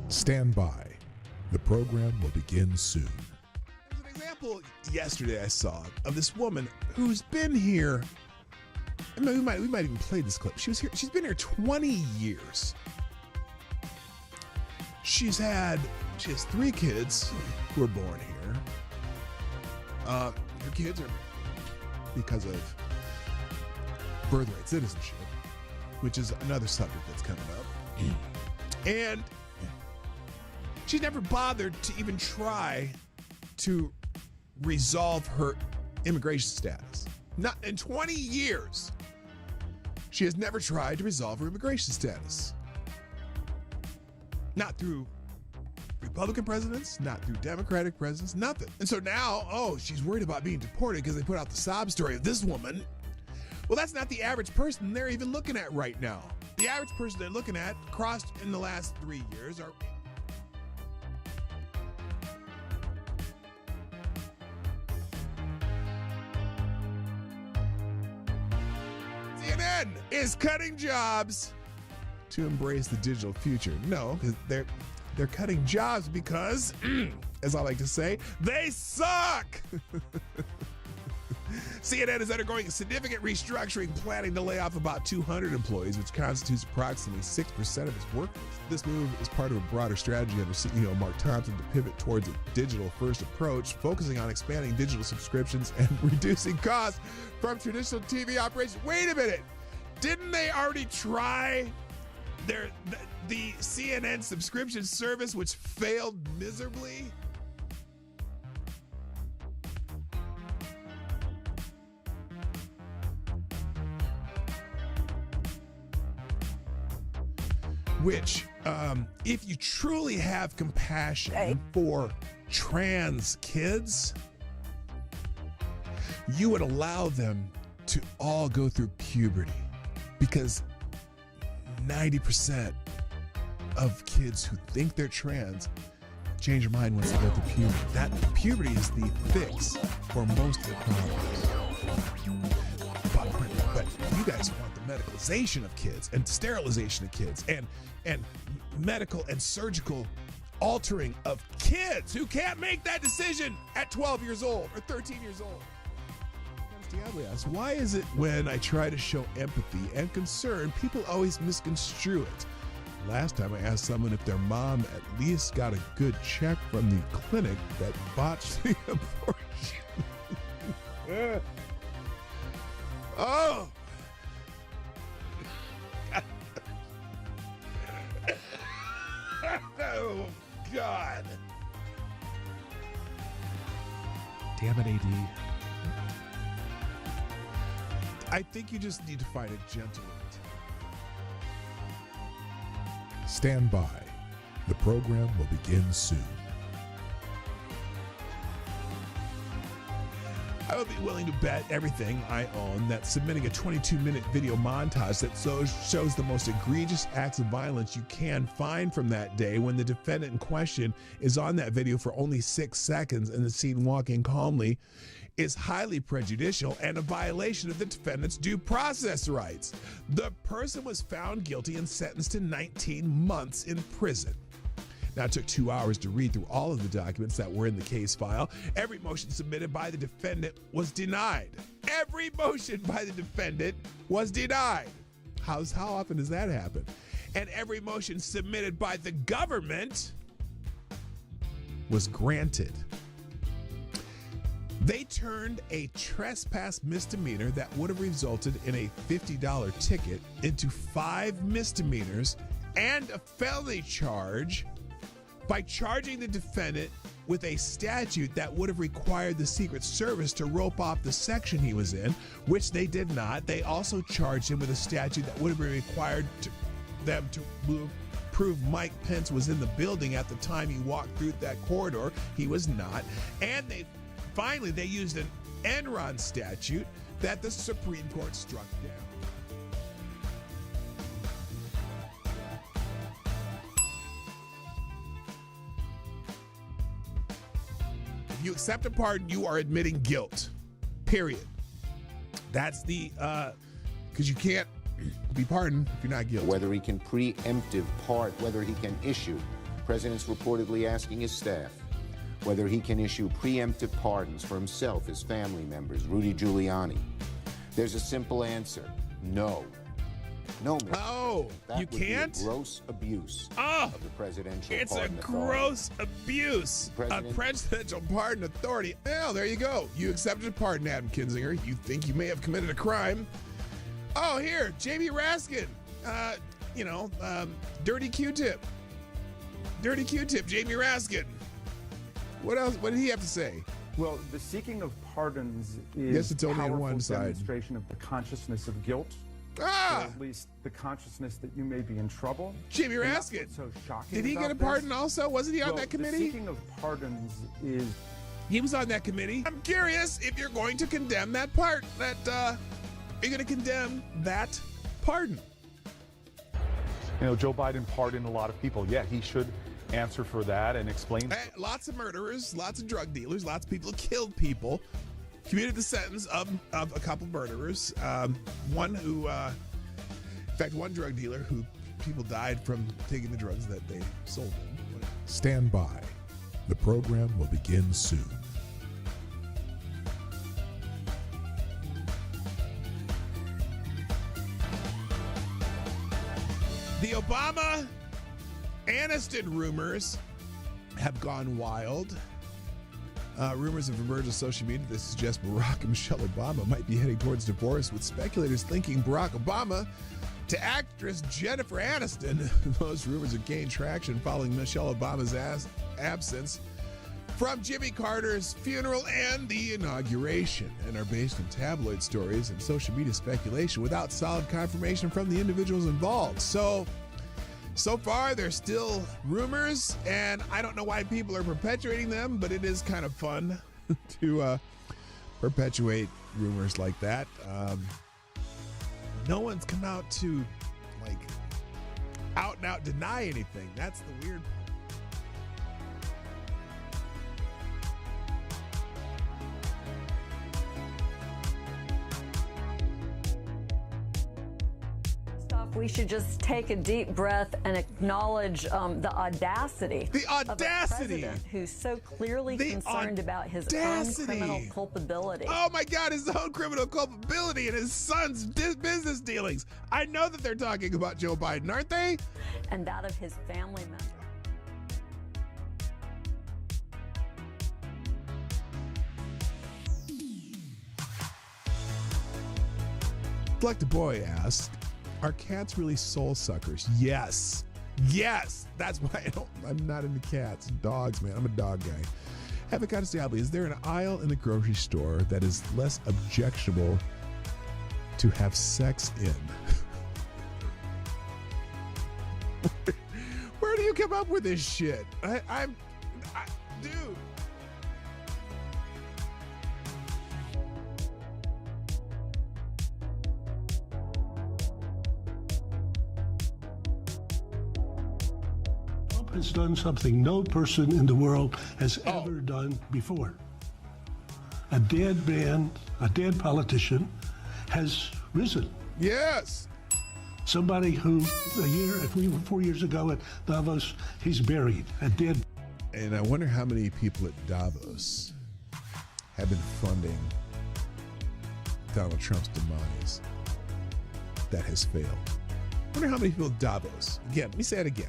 Stand by. The program will begin soon. There's an example yesterday I saw of this woman who's been here. I mean, we might even play this clip. She's been here 20 years. She has 3 kids who were born here. Her kids are because of birthright citizenship, which is another subject that's coming up. And she never bothered to even try to resolve her immigration status. Not in 20 years. She has never tried to resolve her immigration status. Not through Republican presidents, not through Democratic presidents, nothing. And so now, she's worried about being deported because they put out the sob story of this woman. Well, that's not the average person they're even looking at right now. The average person they're looking at crossed in the last 3 years are CNN is cutting jobs to embrace the digital future. No, because they're cutting jobs because, as I like to say, they suck. CNN is undergoing a significant restructuring, planning to lay off about 200 employees, which constitutes approximately 6% of its workforce. This move is part of a broader strategy under CEO Mark Thompson to pivot towards a digital-first approach, focusing on expanding digital subscriptions and reducing costs from traditional TV operations. Wait a minute. Didn't they already try the CNN subscription service, which failed miserably? Which, if you truly have compassion for trans kids, you would allow them to all go through puberty, because 90% of kids who think they're trans change their mind once they go through puberty. That puberty is the fix for most of the problems. But you guys want the medicalization of kids and sterilization of kids and medical and surgical altering of kids who can't make that decision at 12 years old or 13 years old. Asks, why is it when I try to show empathy and concern, people always misconstrue it? Last time I asked someone if their mom at least got a good check from the clinic that botched the abortion. Oh. Oh, God. Damn it, AD. I think you just need to find a gentle way. Stand by. The program will begin soon. I would be willing to bet everything I own that submitting a 22-minute video montage that shows the most egregious acts of violence you can find from that day, when the defendant in question is on that video for only 6 seconds and the scene walking calmly, is highly prejudicial and a violation of the defendant's due process rights. The person was found guilty and sentenced to 19 months in prison. Now, it took 2 hours to read through all of the documents that were in the case file. Every motion submitted by the defendant was denied. Every motion by the defendant was denied. How often does that happen? And every motion submitted by the government was granted. They turned a trespass misdemeanor that would have resulted in a $50 ticket into 5 misdemeanors and a felony charge by charging the defendant with a statute that would have required the Secret Service to rope off the section he was in, which they did not. They also charged him with a statute that would have required them to prove Mike Pence was in the building at the time he walked through that corridor. He was not. And they used an Enron statute that the Supreme Court struck down. If you accept a pardon, you are admitting guilt. Period. That's the, because you can't be pardoned if you're not guilty. Whether he can preemptive pardon, whether he can issue President's reportedly asking his staff whether he can issue preemptive pardons for himself, his family members, Rudy Giuliani. There's a simple answer: no. No, Mr. Oh, that you would be a can't? gross abuse Oh, of the presidential it's a pardon authority. gross abuse of presidential pardon authority. Well, there you go. You accepted a pardon, Adam Kinzinger. You think you may have committed a crime. Oh, here, Jamie Raskin. Dirty Q-tip. Dirty Q-tip, Jamie Raskin. What else? What did he have to say? Well, the seeking of pardons is Yes, it's only on powerful one side. demonstration of the consciousness of guilt. Or at least the consciousness that you may be in trouble. Jamie And that's Raskin. what's so shocking Did he get a about pardon this. also? Wasn't he on Well, that committee? The seeking of pardons is... He was on that committee. I'm curious if you're going to condemn that part. Are you going to condemn that pardon? You know, Joe Biden pardoned a lot of people. Yeah, he should answer for that and explain. Lots of murderers, lots of drug dealers, lots of people who killed people. Commuted the sentence of a couple murderers. One drug dealer who people died from taking the drugs that they sold them. Stand by. The program will begin soon. The Obama Aniston rumors have gone wild. Rumors have emerged on social media that suggest Barack and Michelle Obama might be heading towards divorce, with speculators linking Barack Obama to actress Jennifer Aniston. Those rumors have gained traction following Michelle Obama's absence from Jimmy Carter's funeral and the inauguration, and are based on tabloid stories and social media speculation without solid confirmation from the individuals involved. So far, they're still rumors, and I don't know why people are perpetuating them, but it is kind of fun to perpetuate rumors like that. No one's come out to, out and out deny anything. That's the weird part. We should just take a deep breath and acknowledge the audacity. The audacity! Of a president who's so clearly concerned about his own criminal culpability. Oh my God, his own criminal culpability and his son's business dealings. I know that they're talking about Joe Biden, aren't they? And that of his family members. Like the boy asked, are cats really soul suckers? Yes. Yes. That's why I'm not into cats. Dogs, man. I'm a dog guy. Avocado Diablo, is there an aisle in the grocery store that is less objectionable to have sex in? Where do you come up with this shit? Dude. Has done something no person in the world has ever done before. A dead man, a dead politician has risen. Yes. Somebody who 4 years ago at Davos, he's buried, a dead. And I wonder how many people at Davos have been funding Donald Trump's demise that has failed. I wonder how many people at Davos, again, let me say it again.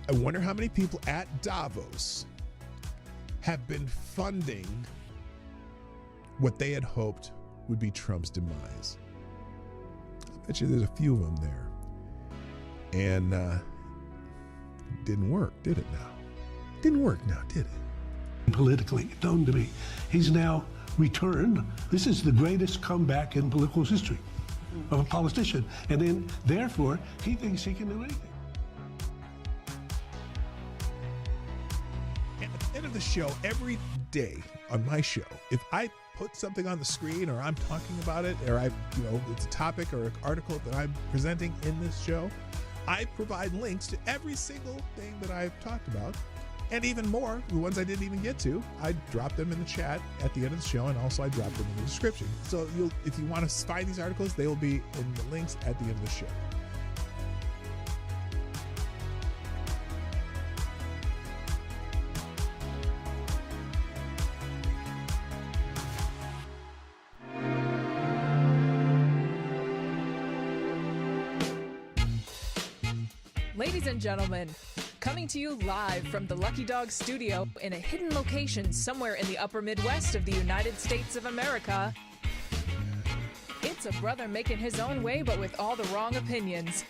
I wonder how many people at Davos have been funding what they had hoped would be Trump's demise. I bet you there's a few of them there. And it didn't work, did it now? Didn't work now, did it? Politically known to me. He's now returned. This is the greatest comeback in political history of a politician. And then, therefore, he thinks he can do anything. At the end of the show, every day on my show, if I put something on the screen or I'm talking about it, or it's a topic or an article that I'm presenting in this show, I provide links to every single thing that I've talked about, and even more, the ones I didn't even get to. I drop them in the chat at the end of the show, and also I drop them in the description. So if you want to find these articles, they will be in the links at the end of the show. Ladies and gentlemen, coming to you live from the Lucky Dog studio in a hidden location somewhere in the upper Midwest of the United States of America, it's a brother making his own way but with all the wrong opinions.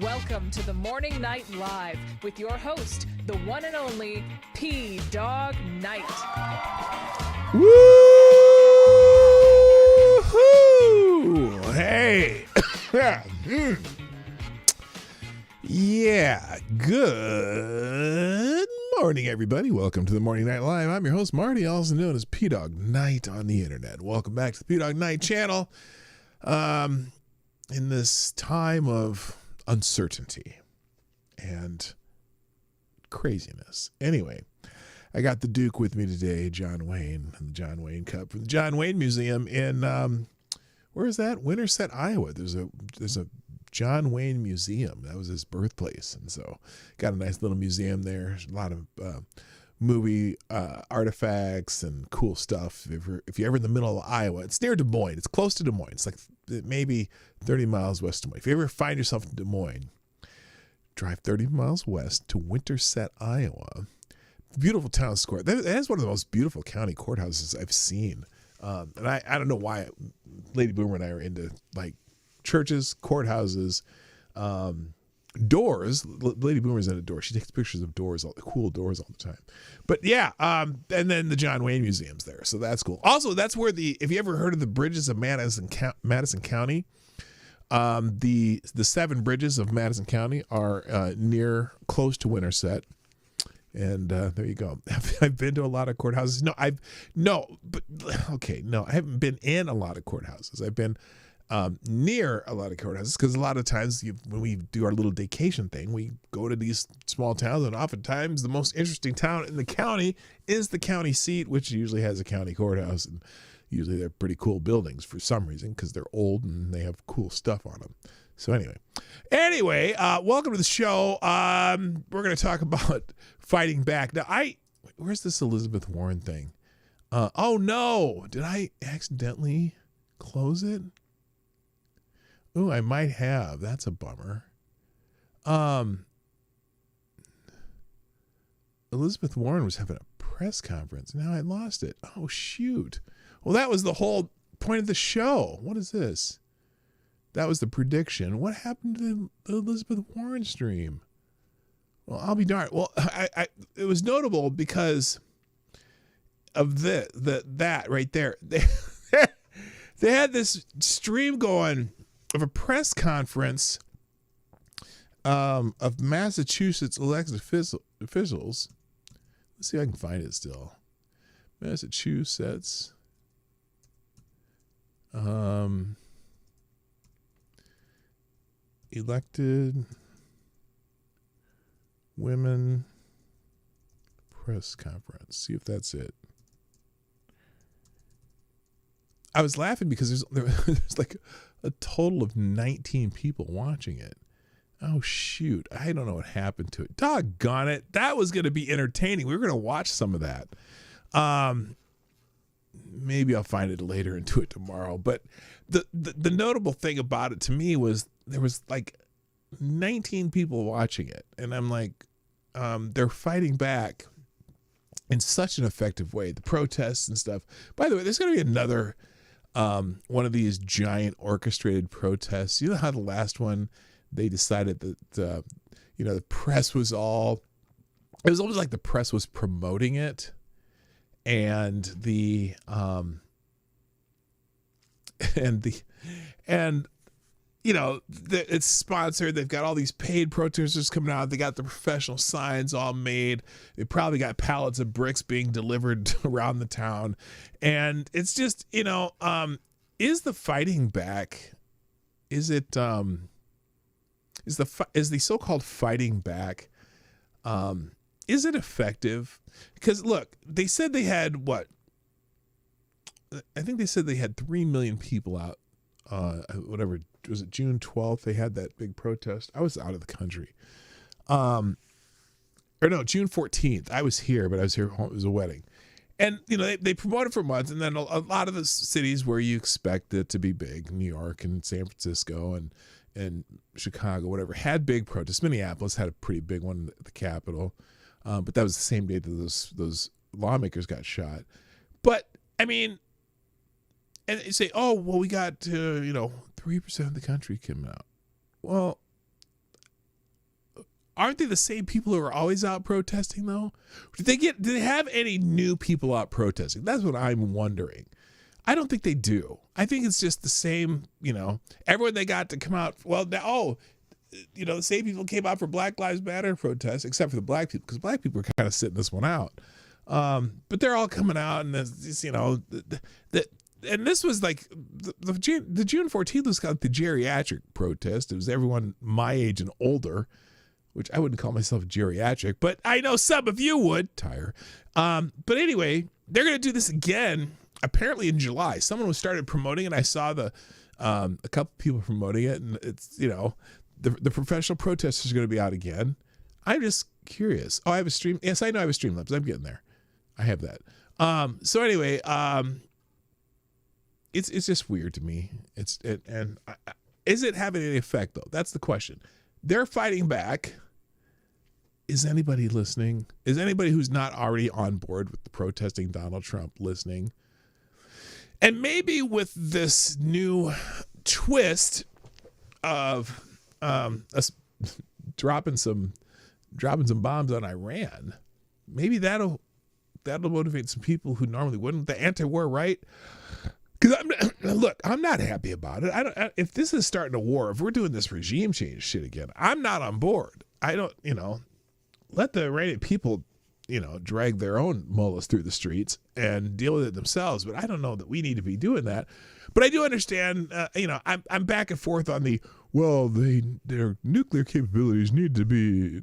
Welcome to the Morning Night Live with your host, the one and only Dawg Knight. Woo-hoo! Hey! Yeah, good morning, everybody. Welcome to the Morning Night Live. I'm your host, Marty, also known as Dawg Knight on the internet. Welcome back to the Dawg Knight Channel. In this time of uncertainty and craziness. Anyway, I got the Duke with me today, John Wayne, and the John Wayne Cup from the John Wayne Museum in, where is that? Winterset, Iowa. There's a John Wayne Museum. That was his birthplace. And so got a nice little museum there. There's a lot of movie artifacts and cool stuff. If you're ever in the middle of Iowa, it's near Des Moines. It's close to Des Moines. It's like maybe 30 miles west of Des Moines. If you ever find yourself in Des Moines, drive 30 miles west to Winterset, Iowa. Beautiful town square. That is one of the most beautiful county courthouses I've seen. And I don't know why Lady Boomer and I are into like churches, courthouses, doors. Lady Boomer's in a door. She takes pictures of doors, cool doors all the time. But yeah, and then the John Wayne Museum's there, so that's cool. Also, that's where if you ever heard of the bridges of Madison County, the 7 bridges of Madison County are close to Winterset. And there you go. I've been to a lot of courthouses. I haven't been in a lot of courthouses. I've been near a lot of courthouses because a lot of times when we do our little vacation thing, we go to these small towns, and oftentimes the most interesting town in the county is the county seat, which usually has a county courthouse, and usually they're pretty cool buildings for some reason because they're old and they have cool stuff on them. So anyway, welcome to the show. We're going to talk about fighting back. Now, where's this Elizabeth Warren thing? Oh no, did I accidentally close it? Oh, I might have. That's a bummer. Elizabeth Warren was having a press conference. Now I lost it. Oh, shoot. Well, that was the whole point of the show. What is this? That was the prediction. What happened to the Elizabeth Warren stream? Well, I'll be darned. Well, it was notable because of that right there. They had this stream going of a press conference of Massachusetts elected officials. Let's see if I can find it still. Massachusetts. Elected women press conference. See if that's it. I was laughing because there's like a total of 19 people watching it. Oh, shoot. I don't know what happened to it. Doggone it. That was going to be entertaining. We were going to watch some of that. Maybe I'll find it later and do it tomorrow. But the notable thing about it to me was there was like 19 people watching it. And I'm like, they're fighting back in such an effective way. The protests and stuff. By the way, there's going to be another one of these giant orchestrated protests. You know how the last one, they decided that, the press was it was almost like the press was promoting it. And it's sponsored. They've got all these paid protesters coming out. They got the professional signs all made. They probably got pallets of bricks being delivered around the town. And it's just, is the fighting back, is the so-called fighting back, is it effective? Because look, they said they had I think they said they had 3 million people out, whatever, was it June 12th? They had that big protest. I was out of the country. June 14th. I was here, but I was here. It was a wedding. And, they promote it for months, and then a lot of the cities where you expect it to be big, New York and San Francisco and Chicago, whatever, had big protests. Minneapolis had a pretty big one at the Capitol, but that was the same day that those lawmakers got shot. But, I mean, and you say, oh, well, we got, 3% of the country came out. Well, aren't they the same people who are always out protesting, though? Do they have any new people out protesting? That's what I'm wondering. I don't think they do. I think it's just the same, everyone they got to come out. Well, now, the same people came out for Black Lives Matter protests, except for the black people, because black people are kind of sitting this one out. But they're all coming out, and this, and this was like the June 14th was kind of the geriatric protest. It was everyone my age and older, which I wouldn't call myself geriatric, but I know some of you would, Tyre. But anyway, they're going to do this again, apparently in July. Someone was started promoting it. I saw a couple people promoting it, and it's, the professional protesters are going to be out again. I'm just curious. Oh, I have a stream. Yes, I know I have a Streamlabs. I'm getting there. I have that. So anyway, it's just weird to me. Is it having any effect though? That's the question. They're fighting back. Is anybody listening? Is anybody who's not already on board with the protesting Donald Trump listening? And maybe with this new twist of us dropping some bombs on Iran, maybe that'll motivate some people who normally wouldn't. The anti-war right. Because I'm not happy about it. If this is starting a war, if we're doing this regime change shit again, I'm not on board. I don't, let the Iranian people, drag their own mullahs through the streets and deal with it themselves. But I don't know that we need to be doing that. But I do understand, I'm back and forth on their nuclear capabilities need to be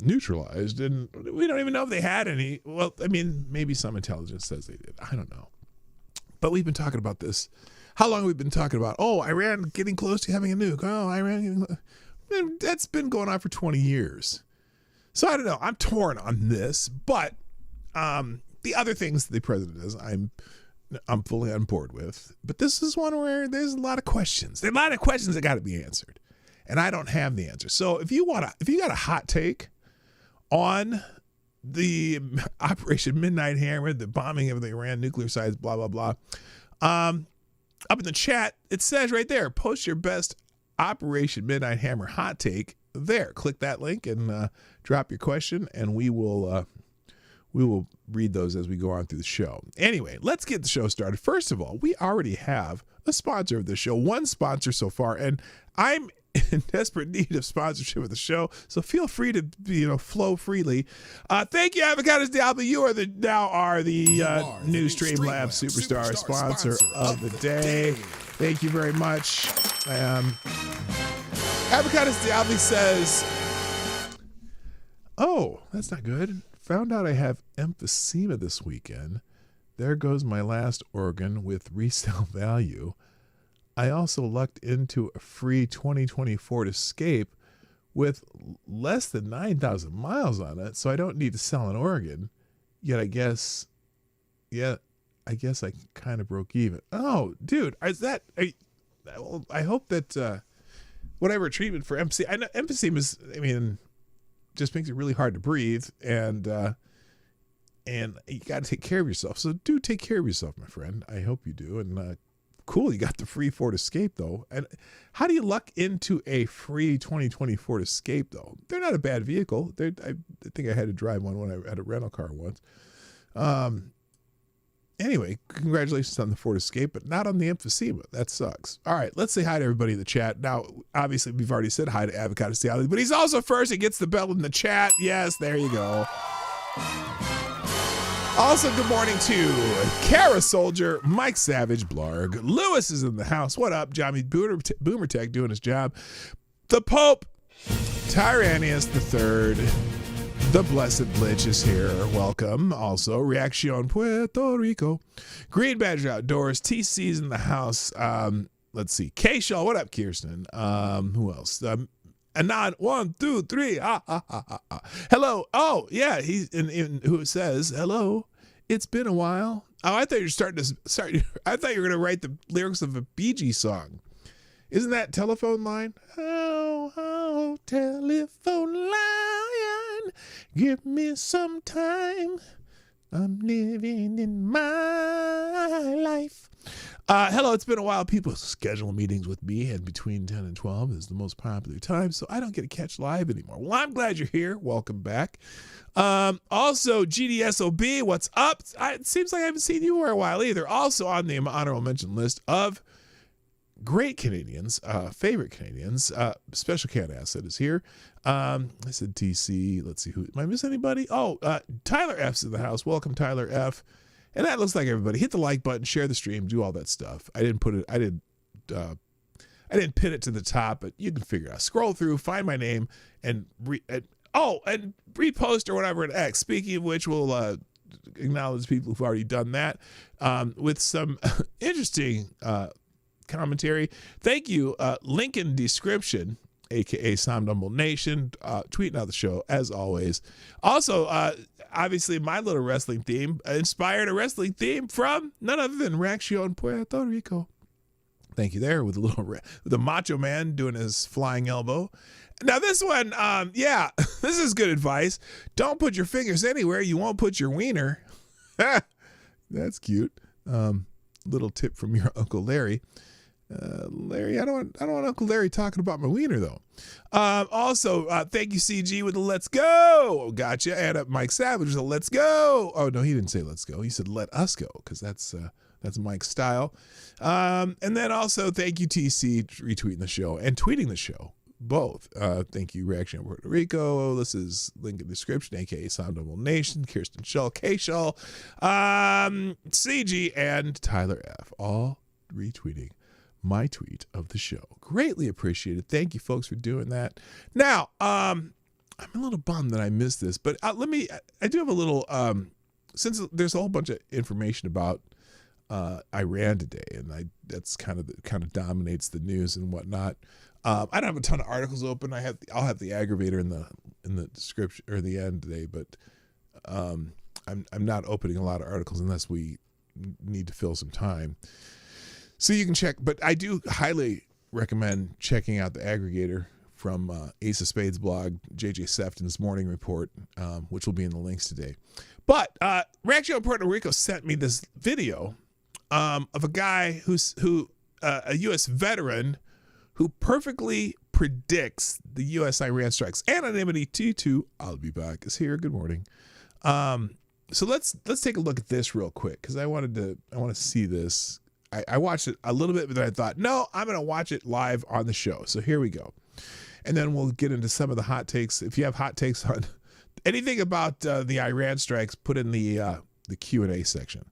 neutralized. And we don't even know if they had any. Well, I mean, maybe some intelligence says they did. I don't know. But we've been talking about this. How long have we been talking about, Iran getting close to having a nuke? Oh, Iran getting... That's been going on for 20 years. So I don't know. I'm torn on this. But the other things the president does, I'm fully on board with. But this is one where there's a lot of questions. There are a lot of questions that got to be answered. And I don't have the answer. So if you got a hot take on the Operation Midnight Hammer, the bombing of the Iran nuclear sites, blah, blah, blah. Up in the chat, it says right there, post your best Operation Midnight Hammer hot take there. Click that link and drop your question, and we will read those as we go on through the show. Anyway, let's get the show started. First of all, we already have a sponsor of the show, one sponsor so far, and I'm in desperate need of sponsorship of the show, so feel free to flow freely. Thank you, Avocados Diablo. You are the new Streamlabs superstar sponsor of the day. Thank you very much. Avocados Diablo says, "Oh, that's not good. Found out I have emphysema this weekend. There goes my last organ with resale value. I also lucked into a free 2020 Ford Escape with less than 9,000 miles on it, so I don't need to sell an organ. Yet I guess I kind of broke even." Oh, dude, I hope that whatever treatment for emphysema, I know emphysema is, just makes it really hard to breathe, and you got to take care of yourself. So do take care of yourself, my friend. I hope you do, and cool, you got the free Ford Escape, though. And how do you luck into a free 2020 Ford Escape, though? They're not a bad vehicle. I think I had to drive one when I had a rental car once. Anyway, congratulations on the Ford Escape, but not on the emphysema. That sucks. All right, let's say hi to everybody in the chat. Now, obviously, we've already said hi to Avocado Salad, but he's also first. He gets the bell in the chat. Yes, there you go. Also, good morning to Kara Soldier, Mike Savage, Blarg. Lewis is in the house. What up, Johnny Boomer Tech doing his job. The Pope, Tyrannius III, the Blessed Blitch is here. Welcome. Also, Reaction Puerto Rico. Green Badger Outdoors. TC's in the house. Let's see. K-Shaw. What up, Kirsten? Who else? Anon, 1, 2, 3. Hello. Oh, yeah. He's in who says hello It's been a while. Oh, I thought you were I thought you were going to write the lyrics of a Bee Gees song. Isn't that Telephone Line? Oh, telephone line, give me some time. I'm living in my life. Hello, it's been a while. People schedule meetings with me, and between 10 and 12 is the most popular time, so I don't get to catch live anymore. Well, I'm glad you're here. Welcome back. Also, GDSOB, what's up? It seems like I haven't seen you for a while either. Also on the honorable mention list of great Canadians, favorite Canadians, Special Cat Asset is here. I said TC. Let's see who. Am I missing anybody? Oh, Tyler F's in the house. Welcome, Tyler F. And that looks like everybody. Hit the like button, share the stream, do all that stuff. I didn't pin it to the top, but you can figure it out. Scroll through, find my name, and repost or whatever at X. Speaking of which, we'll acknowledge people who've already done that with some interesting commentary. Thank you, link in description, aka Somnumble Nation, tweeting out the show as always. Also, obviously, my little wrestling theme inspired a wrestling theme from none other than Reacción Puerto Rico. Thank you there with the Macho Man doing his flying elbow. Now this one, this is good advice. Don't put your fingers anywhere you won't put your wiener. That's cute. Little tip from your Uncle Larry. Larry, I don't want Uncle Larry talking about my wiener though. Also, thank you CG with the let's go. Gotcha. And Mike Savage with the let's go. Oh no, he didn't say let's go. He said let us go because that's Mike's style. And then also thank you TC retweeting the show and tweeting the show. Both. Thank you, Reaction Puerto Rico. This is link in the description, aka Soundable Nation, Kirsten Shull, K Shull, CG, and Tyler F. All retweeting my tweet of the show. Greatly appreciated. Thank you, folks, for doing that. Now, I'm a little bummed that I missed this, but I do have a little, since there's a whole bunch of information about Iran today, and that's kind of dominates the news and whatnot. I don't have a ton of articles open. I'll have the aggravator in the description or the end today, but I'm not opening a lot of articles unless we need to fill some time. So you can check, but I do highly recommend checking out the aggregator from Ace of Spades blog, JJ Sefton's morning report, which will be in the links today. But Reaction Puerto Rico sent me this video of a guy a U.S. veteran who perfectly predicts the U.S.-Iran strikes. Anonymity T2, I'll be back, is here. Good morning. So let's take a look at this real quick because I want to see this. I watched it a little bit, but then I thought, no, I'm going to watch it live on the show. So here we go. And then we'll get into some of the hot takes. If you have hot takes on anything about the Iran strikes, put in the Q&A section.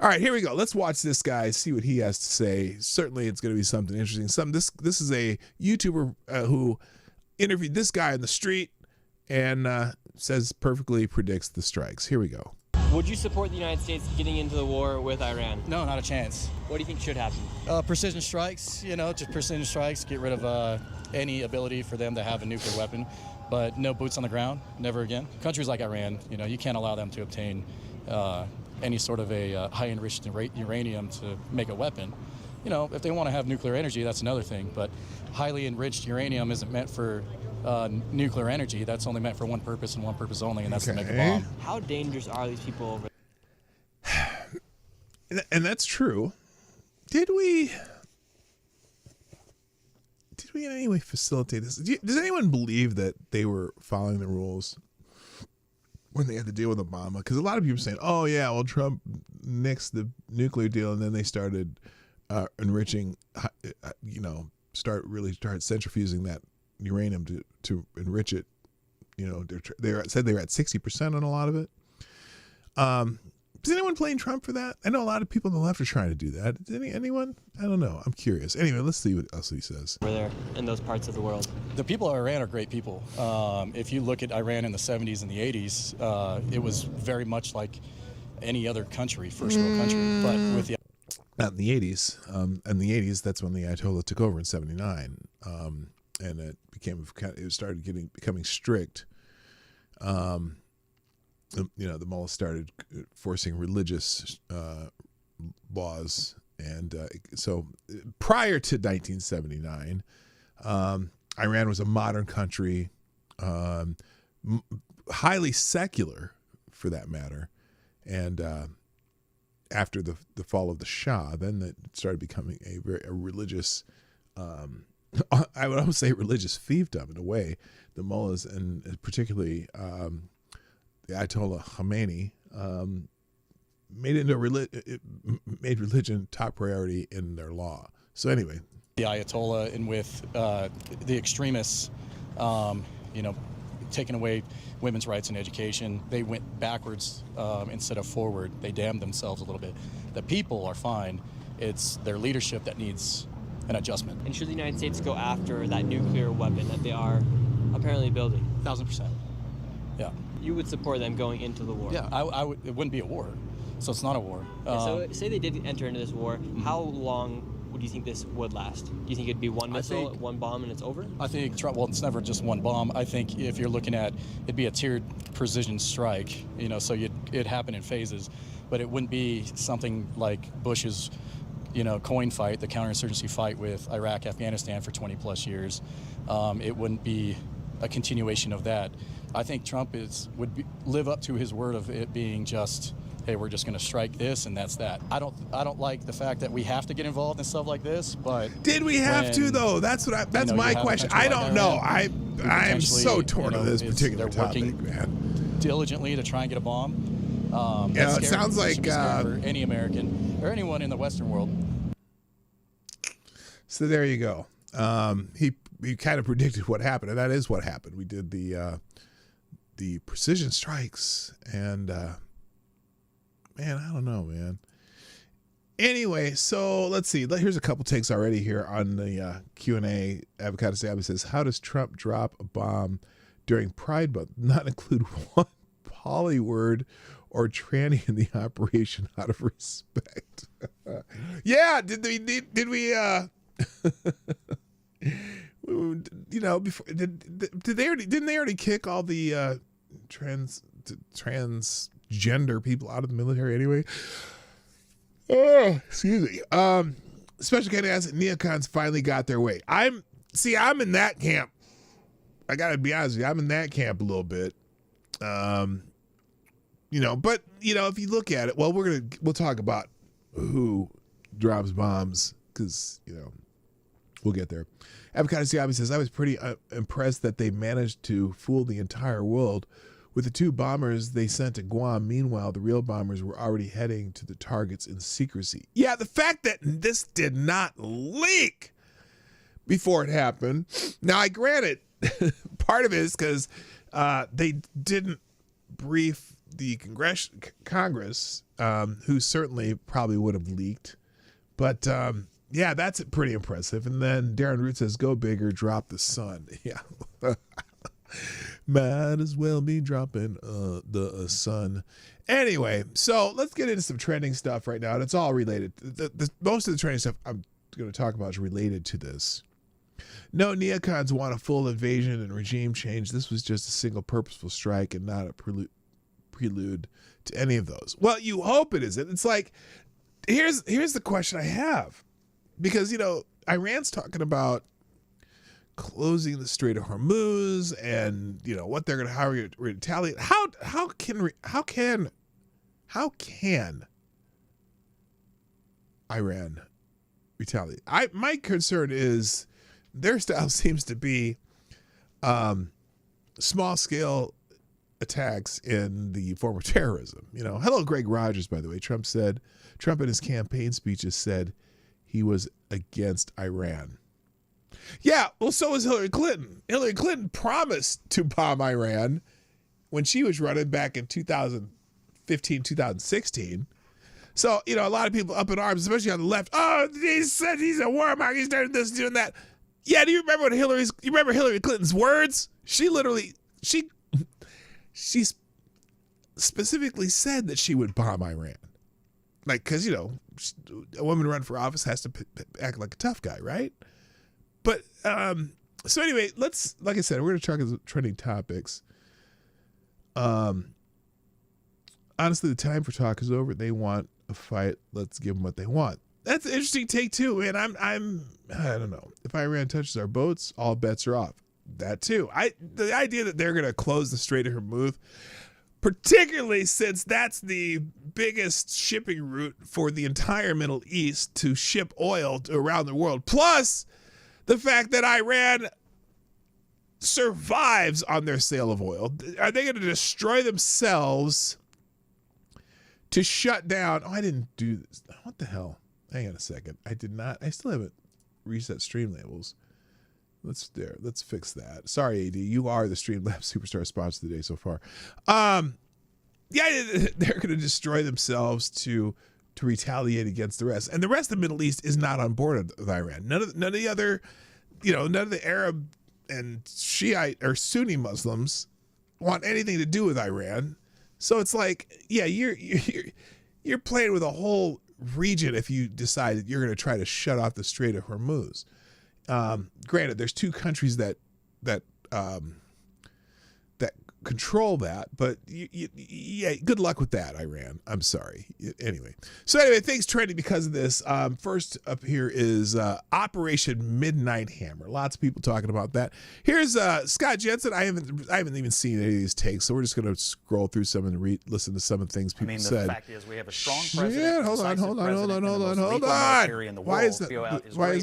All right, here we go. Let's watch this guy, see what he has to say. Certainly it's going to be something interesting. This is a YouTuber who interviewed this guy in the street and says perfectly predicts the strikes. Here we go. Would you support the United States getting into the war with Iran? No, not a chance. What do you think should happen? Precision strikes, just precision strikes, get rid of any ability for them to have a nuclear weapon, but no boots on the ground, never again. Countries like Iran, you can't allow them to obtain any sort of a high enriched uranium to make a weapon. If they want to have nuclear energy, that's another thing, but highly enriched uranium isn't meant for nuclear energy. That's only meant for one purpose and one purpose only, and that's to make a bomb. How dangerous are these people over And that's true. Did we in any way facilitate this? Does anyone believe that they were following the rules when they had to deal with Obama? Because a lot of people are saying, oh yeah, well, Trump nixed the nuclear deal and then they started enriching, start centrifuging that uranium to enrich it. They said they were at 60% on a lot of it. Is anyone playing Trump for that? I know a lot of people on the left are trying to do that. Is anyone? I don't know. I'm curious. Anyway, let's see what else he says. over there in those parts of the world? The people of Iran are great people. If you look at Iran in the 70s and the 80s, it was very much like any other country, first world country, but with the not in the 80s. In the 80s, that's when the Ayatollah took over in '79, and it started becoming strict. the mullahs started forcing religious laws. And so prior to 1979, Iran was a modern country, highly secular for that matter. And after the fall of the Shah, then it started becoming a religious, I would almost say religious fiefdom in a way. The mullahs, and particularly the Ayatollah Khomeini, made it into made religion top priority in their law. So anyway, the Ayatollah and with the extremists, taking away women's rights and education, they went backwards instead of forward. They damned themselves a little bit. The people are fine. It's their leadership that needs an adjustment. And should the United States go after that nuclear weapon that they are apparently building? 1,000%. Yeah. You would support them going into the war? Yeah, I would. It wouldn't be a war, so it's not a war. Yeah, so say they did enter into this war, how long would you think this would last? Do you think it'd be one missile, one bomb, and it's over? I think, well, it's never just one bomb. I think if you're looking at, it'd be a tiered precision strike, so it'd happen in phases, but it wouldn't be something like Bush's, coin fight, the counterinsurgency fight with Iraq, Afghanistan for 20 plus years. It wouldn't be a continuation of that. I think Trump would live up to his word of it being just, hey, we're just going to strike this and that's that. I don't like the fact that we have to get involved in stuff like this, but did we have to though? That's my question. I don't know. I am so torn on this particular topic, man. Diligently to try and get a bomb. It sounds like for any American or anyone in the Western world. So there you go. He kind of predicted what happened, and that is what happened. We did the precision strikes, and man, I don't know, man. Anyway, so let's see. Here's a couple takes already here on the Q&A. Avocado Sabby says, how does Trump drop a bomb during Pride Month, not include one poly word or tranny in the operation out of respect? Yeah, did we before didn't they already kick all the transgender people out of the military anyway? Oh, excuse me. Special K asks, neocons finally got their way. I'm in that camp. I gotta be honest with you, I'm in that camp a little bit. But if you look at it, well, we'll talk about who drops bombs because we'll get there. Avocado Siabi says, I was pretty impressed that they managed to fool the entire world with the two bombers they sent to Guam. Meanwhile, the real bombers were already heading to the targets in secrecy. Yeah, the fact that this did not leak before it happened. Now, I granted, part of it is because they didn't brief the Congress, who certainly probably would have leaked. But yeah, that's pretty impressive. And then Darren Root says, go bigger, drop the sun. Yeah. Might as well be dropping the sun. Anyway, so let's get into some trending stuff right now. And it's all related. Most of the trending stuff I'm going to talk about is related to this. No, neocons want a full invasion and regime change. This was just a single purposeful strike and not a prelude to any of those. Well, you hope it isn't. It's like, here's the question I have. Because, Iran's talking about closing the Strait of Hormuz and, what they're going to retaliate. How can Iran retaliate? My concern is their style seems to be small scale attacks in the form of terrorism. Hello, Greg Rogers, by the way. Trump in his campaign speeches said he was against Iran. Yeah, well, so was Hillary Clinton. Hillary Clinton promised to bomb Iran when she was running back in 2015, 2016. So, a lot of people up in arms, especially on the left. Oh, he said he's a warmonger. He started this, doing that. Yeah, do you remember Hillary Clinton's words? She specifically said that she would bomb Iran. Like, because, a woman run for office has to act like a tough guy, right? But, so anyway, like I said, we're going to talk about trending topics. Honestly, the time for talk is over. They want a fight. Let's give them what they want. That's an interesting take too, man. I don't know. If Iran touches our boats, all bets are off. That too. The idea that they're going to close the Strait of Hormuz, particularly since that's the biggest shipping route for the entire Middle East to ship oil around the world. Plus the fact that Iran survives on their sale of oil. Are they going to destroy themselves to shut down? Oh, I didn't do this. What the hell? Hang on a second. I did not. I still haven't reset Streamlabs. Let's fix that. Sorry, AD. You are the Streamlabs Superstar sponsor today so far. Yeah, they're going to destroy themselves to retaliate against the rest. And the rest of the Middle East is not on board with Iran. None of the other, none of the Arab and Shiite or Sunni Muslims want anything to do with Iran. So it's like, yeah, you're playing with a whole region if you decide that you're going to try to shut off the Strait of Hormuz. Granted, there's two countries that control that, but yeah, good luck with that, Iran. I'm sorry. Anyway, things trending because of this. First up here is Operation Midnight Hammer. Lots of people talking about that. Here's Scott Jensen. I haven't even seen any of these takes, so we're just going to scroll through some and listen to some of the things people said. The fact is, we have a strong president. Hold on. Why is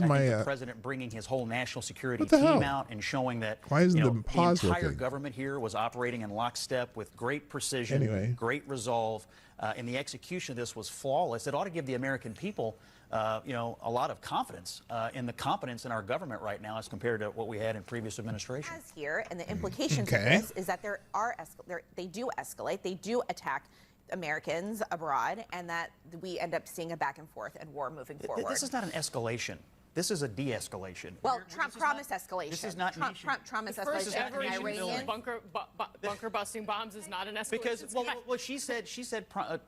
my president bringing his whole national security team out and showing that the entire government here was operating in lockstep with great precision, great resolve, and the execution of this was flawless. It ought to give the American people, a lot of confidence in the competence in our government right now as compared to what we had in previous administrations. Here, and the implications of this is that they do escalate, they do attack Americans abroad, and that we end up seeing a back and forth and war moving forward. This is not an escalation. This is a de-escalation. Well, Trump promised escalation. This is not Trump promised escalation. Bunker busting bombs is not an escalation. Because well, she said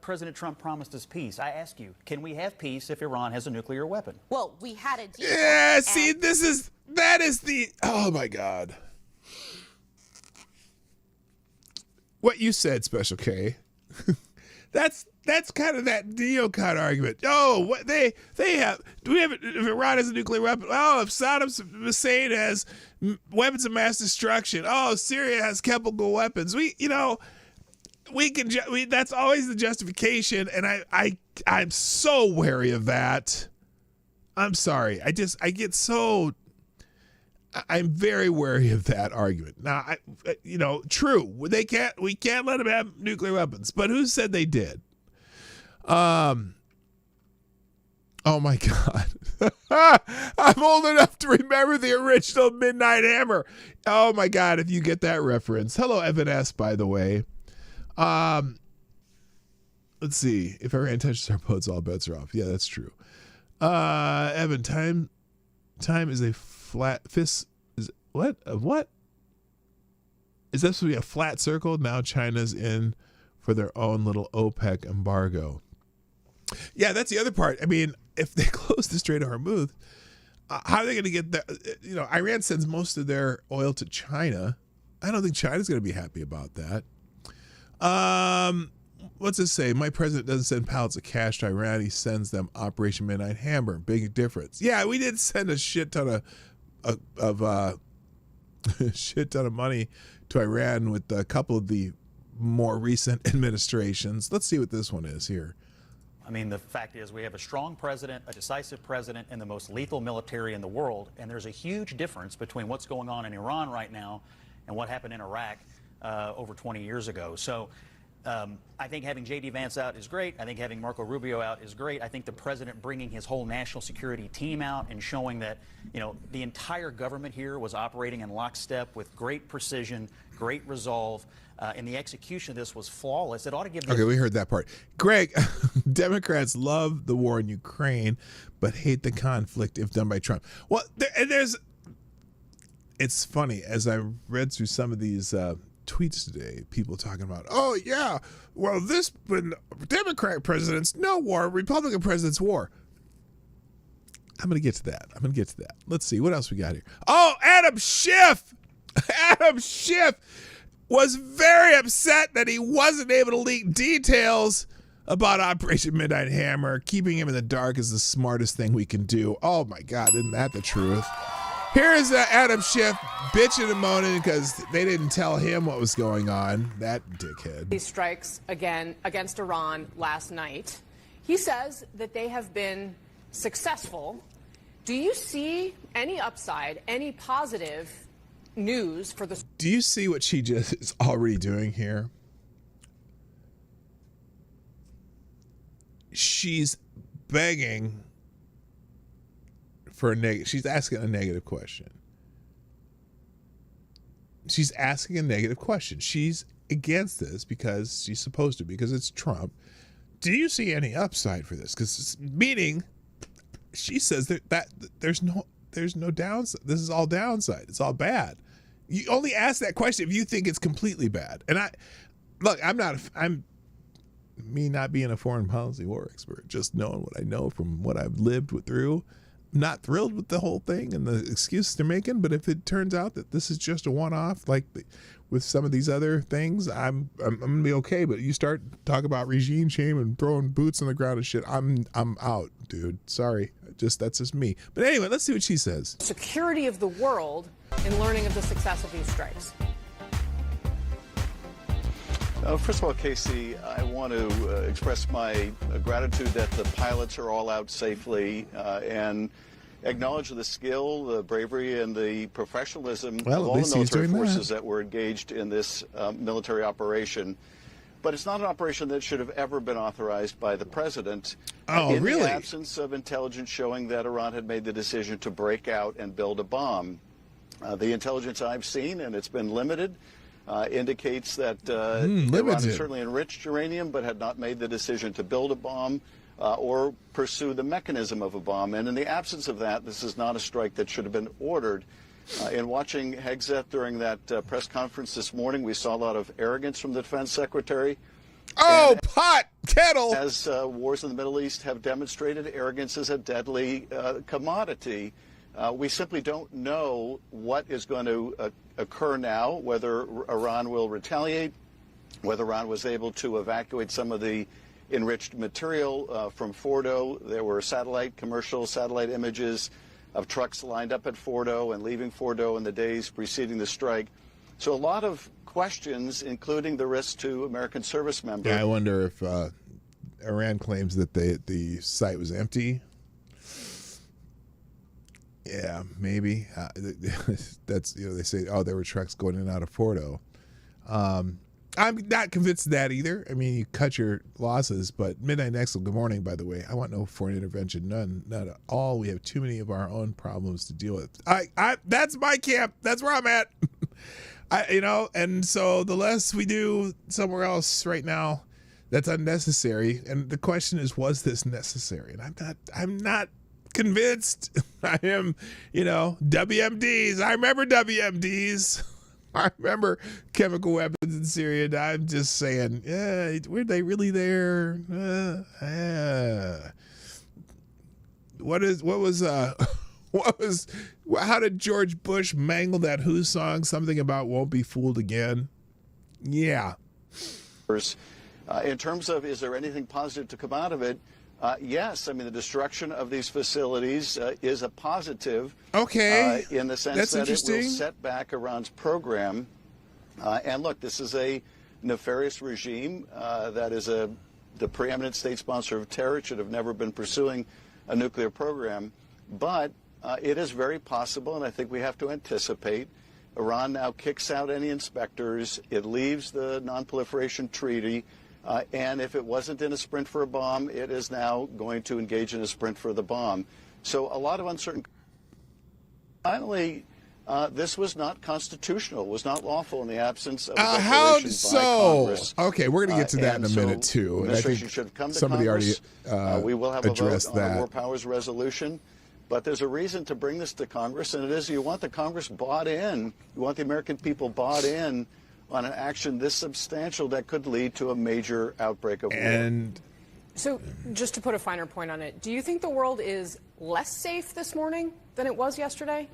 President Trump promised us peace. I ask you, can we have peace if Iran has a nuclear weapon? Well, we had a deal. Yeah, see, that is the, oh my God. What you said, Special K. That's kind of that neocon argument. Oh, what they have? If Iran has a nuclear weapon? Oh, if Saddam Hussein has weapons of mass destruction? Oh, Syria has chemical weapons. That's always the justification, and I'm so wary of that. I'm sorry. I'm very wary of that argument. Now, true. We can't let them have nuclear weapons, but who said they did? Oh my God. I'm old enough to remember the original Midnight Hammer. Oh my God, if you get that reference. Hello, Evan S., by the way. Let's see. If Iran touches our boats, all bets are off. Yeah, that's true. Evan, time is a flat fist. What? Is that supposed to be a flat circle? Now China's in for their own little OPEC embargo. Yeah, that's the other part. I mean, if they close the Strait of Hormuz, how are they going to get that? Iran sends most of their oil to China. I don't think China's going to be happy about that. What's it say? My president doesn't send pallets of cash to Iran. He sends them Operation Midnight Hammer. Big difference. Yeah, we did send a shit ton of money to Iran with a couple of the more recent administrations. Let's see what this one is here. I mean, the fact is we have a strong president, a decisive president, and the most lethal military in the world. And there's a huge difference between what's going on in Iran right now and what happened in Iraq over 20 years ago. So I think having J.D. Vance out is great. I think having Marco Rubio out is great. I think the president bringing his whole national security team out and showing that, the entire government here was operating in lockstep with great precision, great resolve, and the execution of this was flawless. It ought to give. Okay, we heard that part. Greg, Democrats love the war in Ukraine, but hate the conflict if done by Trump. Well, it's funny, as I read through some of these tweets today, people talking about, oh yeah, well, when Democrat presidents, no war, Republican presidents, war. I'm going to get to that. Let's see, what else we got here? Oh, Adam Schiff! Adam Schiff! was very upset that he wasn't able to leak details about Operation Midnight Hammer. Keeping him in the dark is the smartest thing we can do. Oh my God, isn't that the truth? Here's Adam Schiff bitching and moaning because they didn't tell him what was going on. That dickhead. These strikes again against Iran last night. He says that they have been successful. Do you see any upside, any positive news for the... Do you see what she just is already doing here? She's begging for a negative. She's asking a negative question. She's asking a negative question. She's against this because she's supposed to, because it's Trump. Do you see any upside for this? Because meaning, she says that there's no downside. This is all downside. It's all bad. You only ask that question if you think it's completely bad. And I'm me not being a foreign policy war expert, just knowing what I know from what I've lived through. I'm not thrilled with the whole thing and the excuses they're making, but if it turns out that this is just a one-off, like with some of these other things, I'm gonna be okay. But you start talking about regime change and throwing boots on the ground and shit, I'm out, dude. Sorry, that's just me. But anyway, let's see what she says. security of the world in learning of the success of these strikes? First of all, Casey, I want to express my gratitude that the pilots are all out safely and acknowledge the skill, the bravery, and the professionalism of all the military forces that were engaged in this military operation. But it's not an operation that should have ever been authorized by the president. Oh, really? In the absence of intelligence showing that Iran had made the decision to break out and build a bomb. The intelligence I've seen, and it's been limited, indicates that Iran has certainly enriched uranium but had not made the decision to build a bomb or pursue the mechanism of a bomb. And in the absence of that, this is not a strike that should have been ordered. In watching Hegseth during that press conference this morning, we saw a lot of arrogance from the defense secretary. Oh, pot kettle! As wars in the Middle East have demonstrated, arrogance is a deadly commodity. We simply don't know what is going to occur now, whether Iran will retaliate, whether Iran was able to evacuate some of the enriched material from Fordo. There were commercial satellite images of trucks lined up at Fordo and leaving Fordo in the days preceding the strike. So a lot of questions, including the risk to American service members. Yeah, I wonder if Iran claims that the site was empty. Yeah, maybe. That's, they say, oh, there were trucks going in and out of Fordo. I'm not convinced of that either. I mean, you cut your losses, but Midnight Nexel, good morning, by the way. I want no foreign intervention, none at all. We have too many of our own problems to deal with. That's my camp. That's where I'm at. And so the less we do somewhere else right now, that's unnecessary. And the question is, was this necessary? And I'm not convinced. I am, WMDs. I remember WMDs. I remember chemical weapons in Syria. And I'm just saying, were they really there? How did George Bush mangle that Who song? Something about won't be fooled again. Yeah. In terms of, is there anything positive to come out of it? Yes, I mean, the destruction of these facilities is a positive. Okay. In the sense that it will set back Iran's program. And look, this is a nefarious regime that is the preeminent state sponsor of terror. It should have never been pursuing a nuclear program. But it is very possible, and I think we have to anticipate, Iran now kicks out any inspectors. It leaves the non-proliferation treaty. And if it wasn't in a sprint for a bomb, it is now going to engage in a sprint for the bomb. So a lot of uncertainty. Finally, this was not constitutional, was not lawful in the absence of a declaration by Congress. Okay, we're going to get to that in a minute, too. And I think should have come to somebody Congress. already we will have a vote on that. the War Powers Resolution. But there's a reason to bring this to Congress, and it is you want the Congress bought in. You want the American people bought in on an action this substantial that could lead to a major outbreak of war. So just to put a finer point on it, do you think the world is less safe this morning than it was yesterday?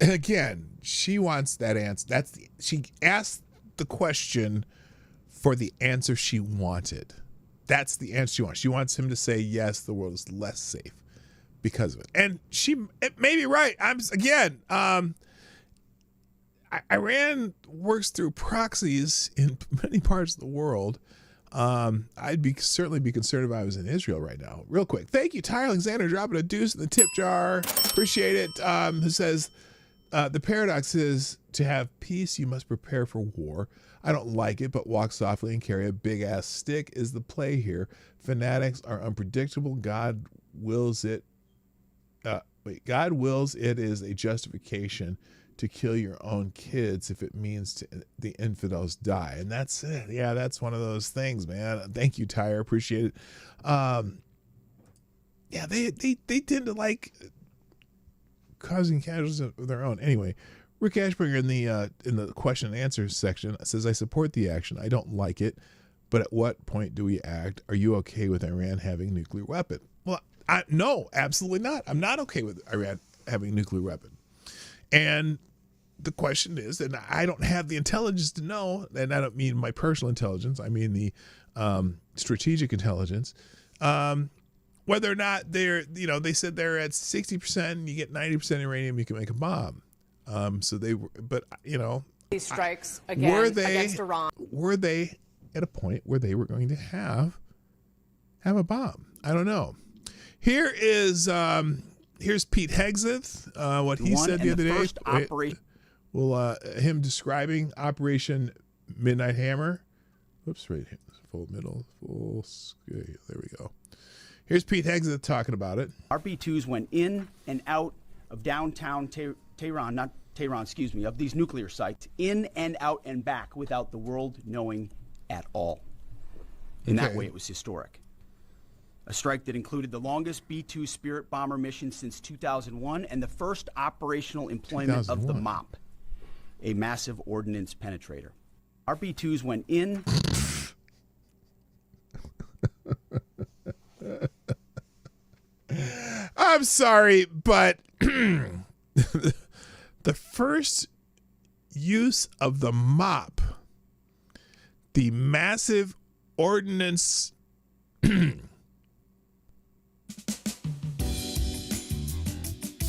again, she wants that answer. She asked the question for the answer she wanted. That's the answer she wants. She wants him to say, yes, the world is less safe because of it. And it may be right. Iran works through proxies in many parts of the world. I'd certainly be concerned if I was in Israel right now. Real quick. Thank you, Ty Alexander, dropping a deuce in the tip jar. Appreciate it. Who says, the paradox is to have peace, you must prepare for war. I don't like it, but walk softly and carry a big-ass stick is the play here. Fanatics are unpredictable. God wills it. God wills it is a justification to kill your own kids if it means the infidels die. And that's it. Yeah, that's one of those things, man. Thank you, Tyre. Appreciate it. Yeah, they tend to like causing casualties of their own. Anyway, Rick Ashbringer in the question and answer section says, I support the action. I don't like it, but at what point do we act? Are you okay with Iran having a nuclear weapon? Well, no, absolutely not. I'm not okay with Iran having a nuclear weapon. And the question is, and I don't have the intelligence to know, and I don't mean my personal intelligence, I mean the strategic intelligence, whether or not they said they're at 60% and you get 90% uranium, you can make a bomb. These strikes again against Iran. Were they at a point where they were going to have a bomb? I don't know. Here's Pete Hegseth, what he said the other day. Him describing Operation Midnight Hammer. Whoops, right here. Full scale. There we go. Here's Pete Hegseth talking about it. Our B-2s went in and out of downtown Tehran, of these nuclear sites, in and out and back without the world knowing at all. In that way, it was historic. A strike that included the longest B-2 Spirit bomber mission since 2001 and the first operational employment of the MOP, a massive ordnance penetrator. Our B-2s went in. I'm sorry, but the first use of the MOP, the massive ordnance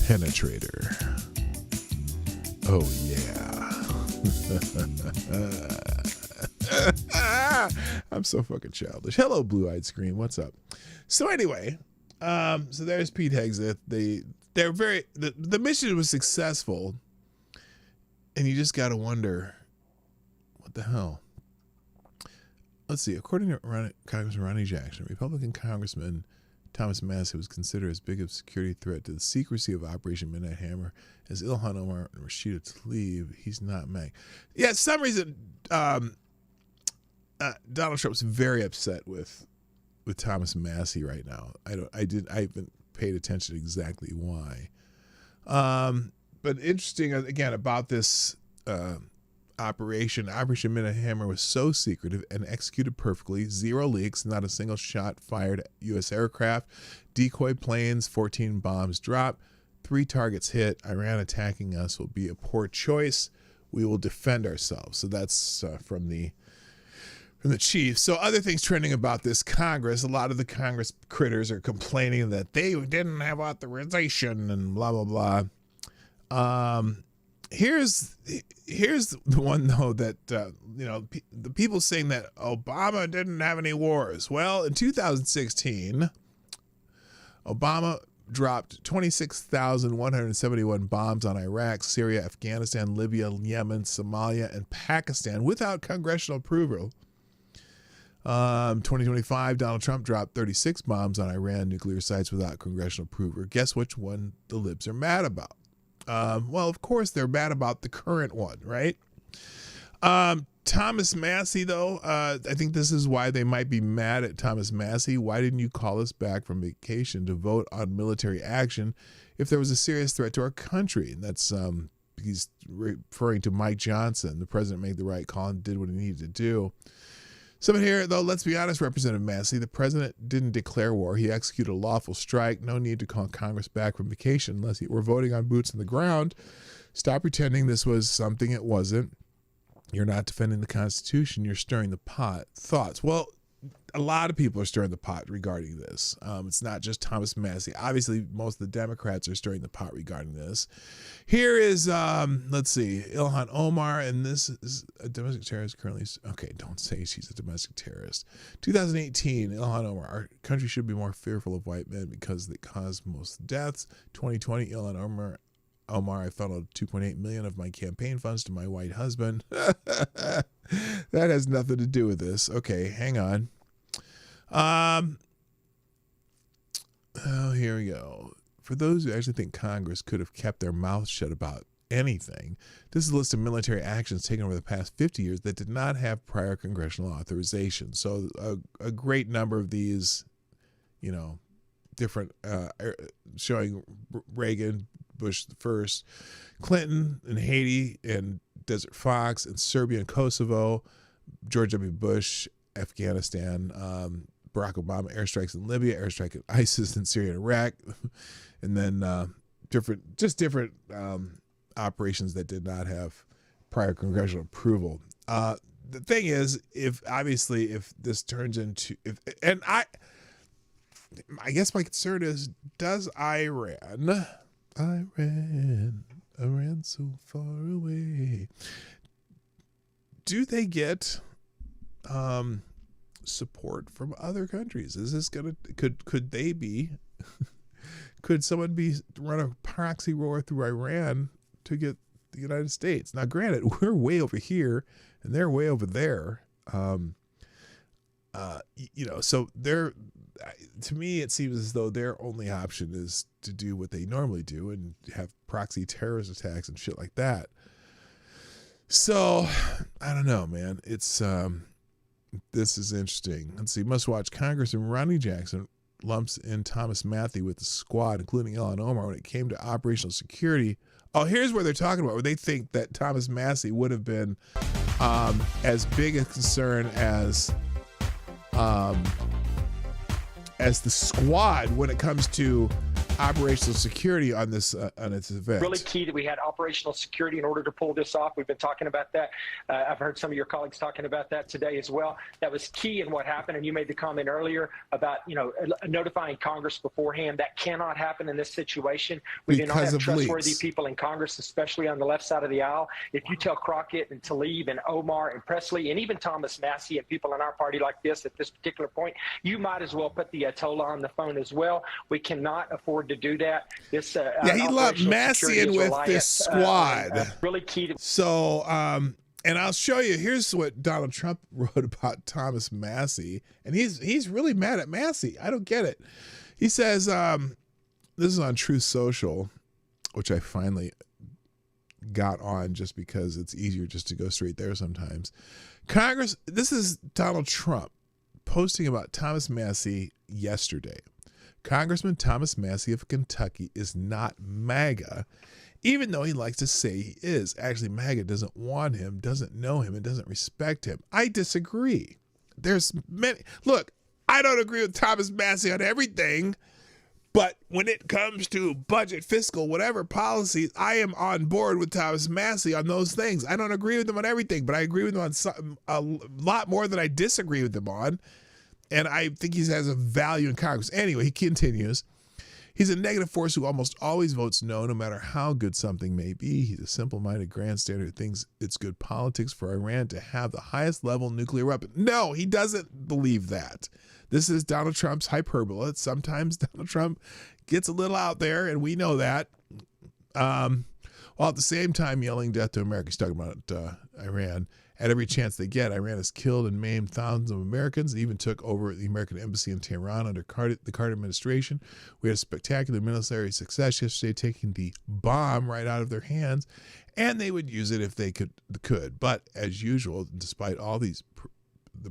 penetrator. Oh yeah. I'm so fucking childish. Hello, blue-eyed scream. What's up? So anyway, so there's Pete Hegseth. The mission was successful, and you just got to wonder, what the hell? Let's see. According to Congressman Ronnie Jackson, Republican Congressman Thomas Massey was considered as big of a security threat to the secrecy of Operation Midnight Hammer as Ilhan Omar and Rashida Tlaib. He's not Mac. Yeah, for some reason, Donald Trump's very upset with Thomas Massey right now. I haven't paid attention to exactly why. But interesting again about this Operation Midnight Hammer was so secretive and executed perfectly. 0 leaks, not a single shot fired at U.S. aircraft, decoy planes, 14 bombs dropped, 3 targets hit. Iran attacking us will be a poor choice. We will defend ourselves. So that's from the chief. So other things trending about this Congress, a lot of the Congress critters are complaining that they didn't have authorization and blah, blah, blah. Here's the one, though, that, the people saying that Obama didn't have any wars. Well, in 2016, Obama dropped 26,171 bombs on Iraq, Syria, Afghanistan, Libya, Yemen, Somalia, and Pakistan without congressional approval. 2025, Donald Trump dropped 36 bombs on Iran nuclear sites without congressional approval. Guess which one the libs are mad about? Well, of course, they're mad about the current one, right? Thomas Massey, though, I think this is why they might be mad at Thomas Massey. Why didn't you call us back from vacation to vote on military action if there was a serious threat to our country? And that's he's referring to Mike Johnson. The president made the right call and did what he needed to do. Someone here, though, let's be honest, Representative Massey, the president didn't declare war. He executed a lawful strike. No need to call Congress back from vacation unless we're voting on boots on the ground. Stop pretending this was something it wasn't. You're not defending the Constitution. You're stirring the pot. Thoughts? Well, a lot of people are stirring the pot regarding this. It's not just Thomas Massie. Obviously, most of the Democrats are stirring the pot regarding this. Here is, let's see, Ilhan Omar, and this is a domestic terrorist currently. Okay, don't say she's a domestic terrorist. 2018, Ilhan Omar, our country should be more fearful of white men because they cause most deaths. 2020, Ilhan Omar, I funneled $2.8 million of my campaign funds to my white husband. That has nothing to do with this. Okay, hang on. Oh, here we go. For those who actually think Congress could have kept their mouth shut about anything, this is a list of military actions taken over the past 50 years that did not have prior congressional authorization. So a great number of these, you know, different, showing Reagan, Bush the first, Clinton and Haiti and Desert Fox and Serbia and Kosovo, George W. Bush, Afghanistan, Barack Obama, airstrikes in Libya, airstrike in ISIS in Syria and Iraq, and then different operations that did not have prior congressional approval. The thing is, if this turns into, I guess my concern is, does Iran so far away, do they get support from other countries? Is this could they be could someone run a proxy war through Iran to get the United States? Now granted, we're way over here and they're way over there, so they're, to me it seems as though their only option is to do what they normally do and have proxy terrorist attacks and shit like that. So I don't know, man. It's this is interesting. Let's see. Must watch. Congressman Ronnie Jackson lumps in Thomas Massie with the squad, including Ilhan Omar, when it came to operational security. Oh, here's where they're talking about where they think that Thomas Massie would have been as big a concern as the squad when it comes to operational security on this on its event. Really key that we had operational security in order to pull this off. We've been talking about that. I've heard some of your colleagues talking about that today as well. That was key in what happened. And you made the comment earlier about, notifying Congress beforehand. That cannot happen in this situation. We do not have trustworthy people in Congress, especially on the left side of the aisle. If you tell Crockett and Tlaib and Omar and Presley and even Thomas Massie and people in our party like this at this particular point, you might as well put the Ayatollah on the phone as well. We cannot afford to do that. This he lumped Massie in with this squad. Really key to. So, and I'll show you. Here's what Donald Trump wrote about Thomas Massie, and he's really mad at Massie. I don't get it. He says, this is on Truth Social, which I finally got on just because it's easier just to go straight there sometimes. Congress. This is Donald Trump posting about Thomas Massie yesterday. Congressman Thomas Massie of Kentucky is not MAGA, even though he likes to say he is. Actually, MAGA doesn't want him, doesn't know him, and doesn't respect him. I disagree. There's many. Look, I don't agree with Thomas Massie on everything, but when it comes to budget, fiscal, whatever policies, I am on board with Thomas Massie on those things. I don't agree with him on everything, but I agree with him on a lot more than I disagree with him on. And I think he has a value in Congress. Anyway, he continues. He's a negative force who almost always votes no matter how good something may be. He's a simple-minded grandstander who thinks it's good politics for Iran to have the highest level nuclear weapon. No, he doesn't believe that. This is Donald Trump's hyperbole. Sometimes Donald Trump gets a little out there, and we know that. While at the same time yelling death to America. He's talking about Iran. At every chance they get, Iran has killed and maimed thousands of Americans. They even took over the American embassy in Tehran under the Carter administration. We had a spectacular military success yesterday, taking the bomb right out of their hands, and they would use it if they could. But as usual, despite all the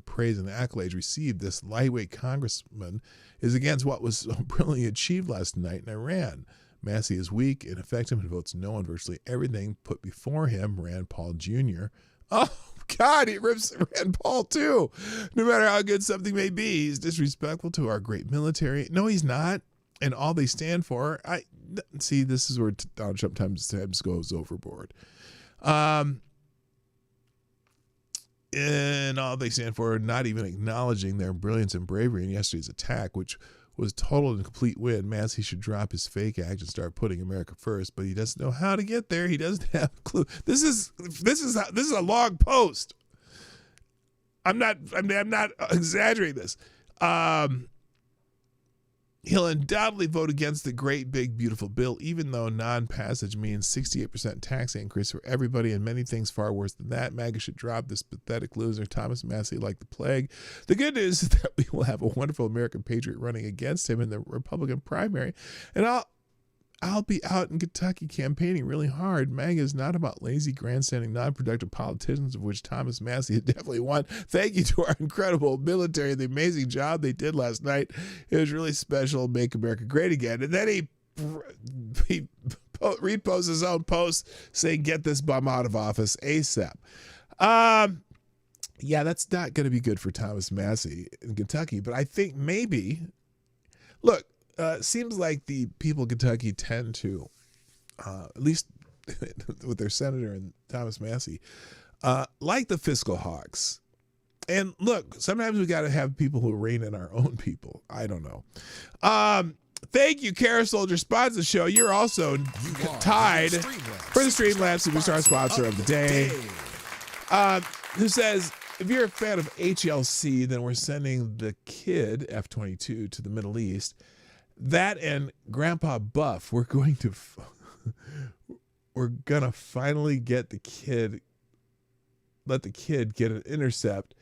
praise and accolades received, this lightweight congressman is against what was so brilliantly achieved last night in Iran. Massie is weak, ineffective, and votes no on virtually everything put before him. Rand Paul Jr. Oh, God, he rips Rand Paul too. No matter how good something may be, he's disrespectful to our great military. No, he's not. and all they stand for, see, this is where Donald Trump sometimes goes overboard. And all they stand for, not even acknowledging their brilliance and bravery in yesterday's attack, which was total and complete win. Massey should drop his fake act and start putting America first, but he doesn't know how to get there. He doesn't have a clue. This is a long post. I'm not exaggerating this. He'll undoubtedly vote against the great, big, beautiful bill, even though non-passage means 68% tax increase for everybody and many things far worse than that. MAGA should drop this pathetic loser, Thomas Massey, like the plague. The good news is that we will have a wonderful American patriot running against him in the Republican primary, and I'll be out in Kentucky campaigning really hard. MAGA is not about lazy, grandstanding, non-productive politicians, of which Thomas Massey had definitely one. Thank you to our incredible military, the amazing job they did last night. It was really special. Make America great again. And then he reposts his own post saying, get this bum out of office ASAP. Yeah, that's not going to be good for Thomas Massey in Kentucky, but I think maybe, look, seems like the people of Kentucky tend to, at least with their senator and Thomas Massey, like the fiscal hawks. And look, sometimes we got to have people who rein in our own people. I don't know. Thank you, Kara Soldier, sponsor the show. You're also tied for the Streamlabs Superstar sponsor of the day. Who says, if you're a fan of HLC, then we're sending the kid, F-22, to the Middle East. That and Grandpa Buff, we're gonna finally let the kid get an intercept,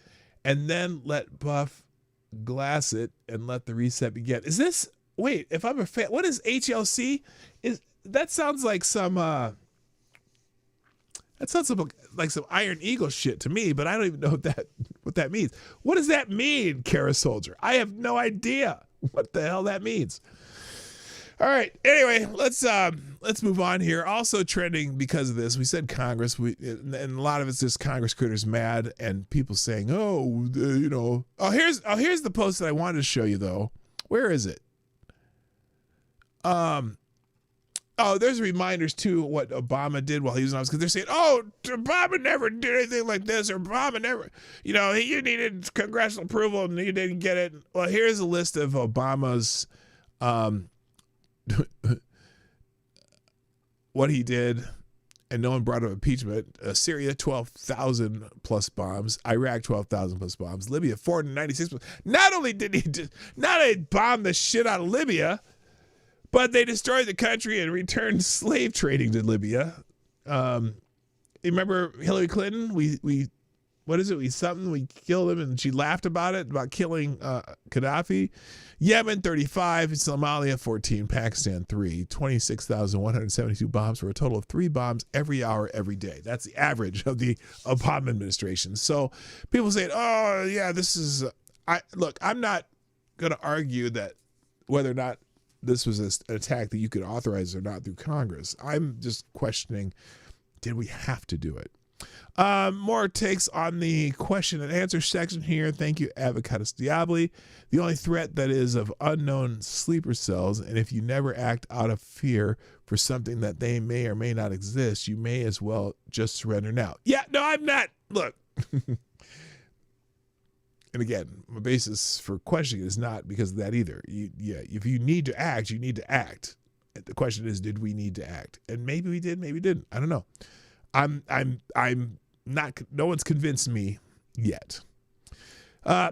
and then let Buff glass it and let the reset begin. Is this, wait, if I'm a fan, what is HLC? That sounds like some like some Iron Eagle shit to me, but I don't even know what that means. What does that mean, Kara Soldier? I have no idea what the hell that means. All right. Anyway, let's move on here. Also trending because of this, we said Congress. And a lot of it's just Congress critters mad and people saying, here's the post that I wanted to show you though. Where is it? There's reminders too what Obama did while he was in office, because they're saying, Obama never did anything like this, or Obama never, you needed congressional approval and you didn't get it. Well, here's a list of Obama's what he did, and no one brought up impeachment. Syria, 12,000 plus bombs. Iraq, 12,000 plus bombs. Libya, 496. Not only did he bomb the shit out of Libya, but they destroyed the country and returned slave trading to Libya. You remember Hillary Clinton? We killed him, and she laughed about it, about killing Gaddafi. Yemen, 35. Somalia, 14. Pakistan, 3. 26,172 bombs for a total of 3 bombs every hour, every day. That's the average of the Obama administration. So people say, this is... I'm not going to argue that whether or not this was an attack that you could authorize or not through Congress. I'm just questioning, did we have to do it? More takes on the question and answer section here. Thank you, Avocados Diabli. The only threat that is of unknown sleeper cells, and if you never act out of fear for something that they may or may not exist, you may as well just surrender now. Yeah, no, I'm not. Look. And again, my basis for questioning is not because of that either. If you need to act, you need to act. The question is, did we need to act? And maybe we did, maybe we didn't. I don't know. I'm not. No one's convinced me yet.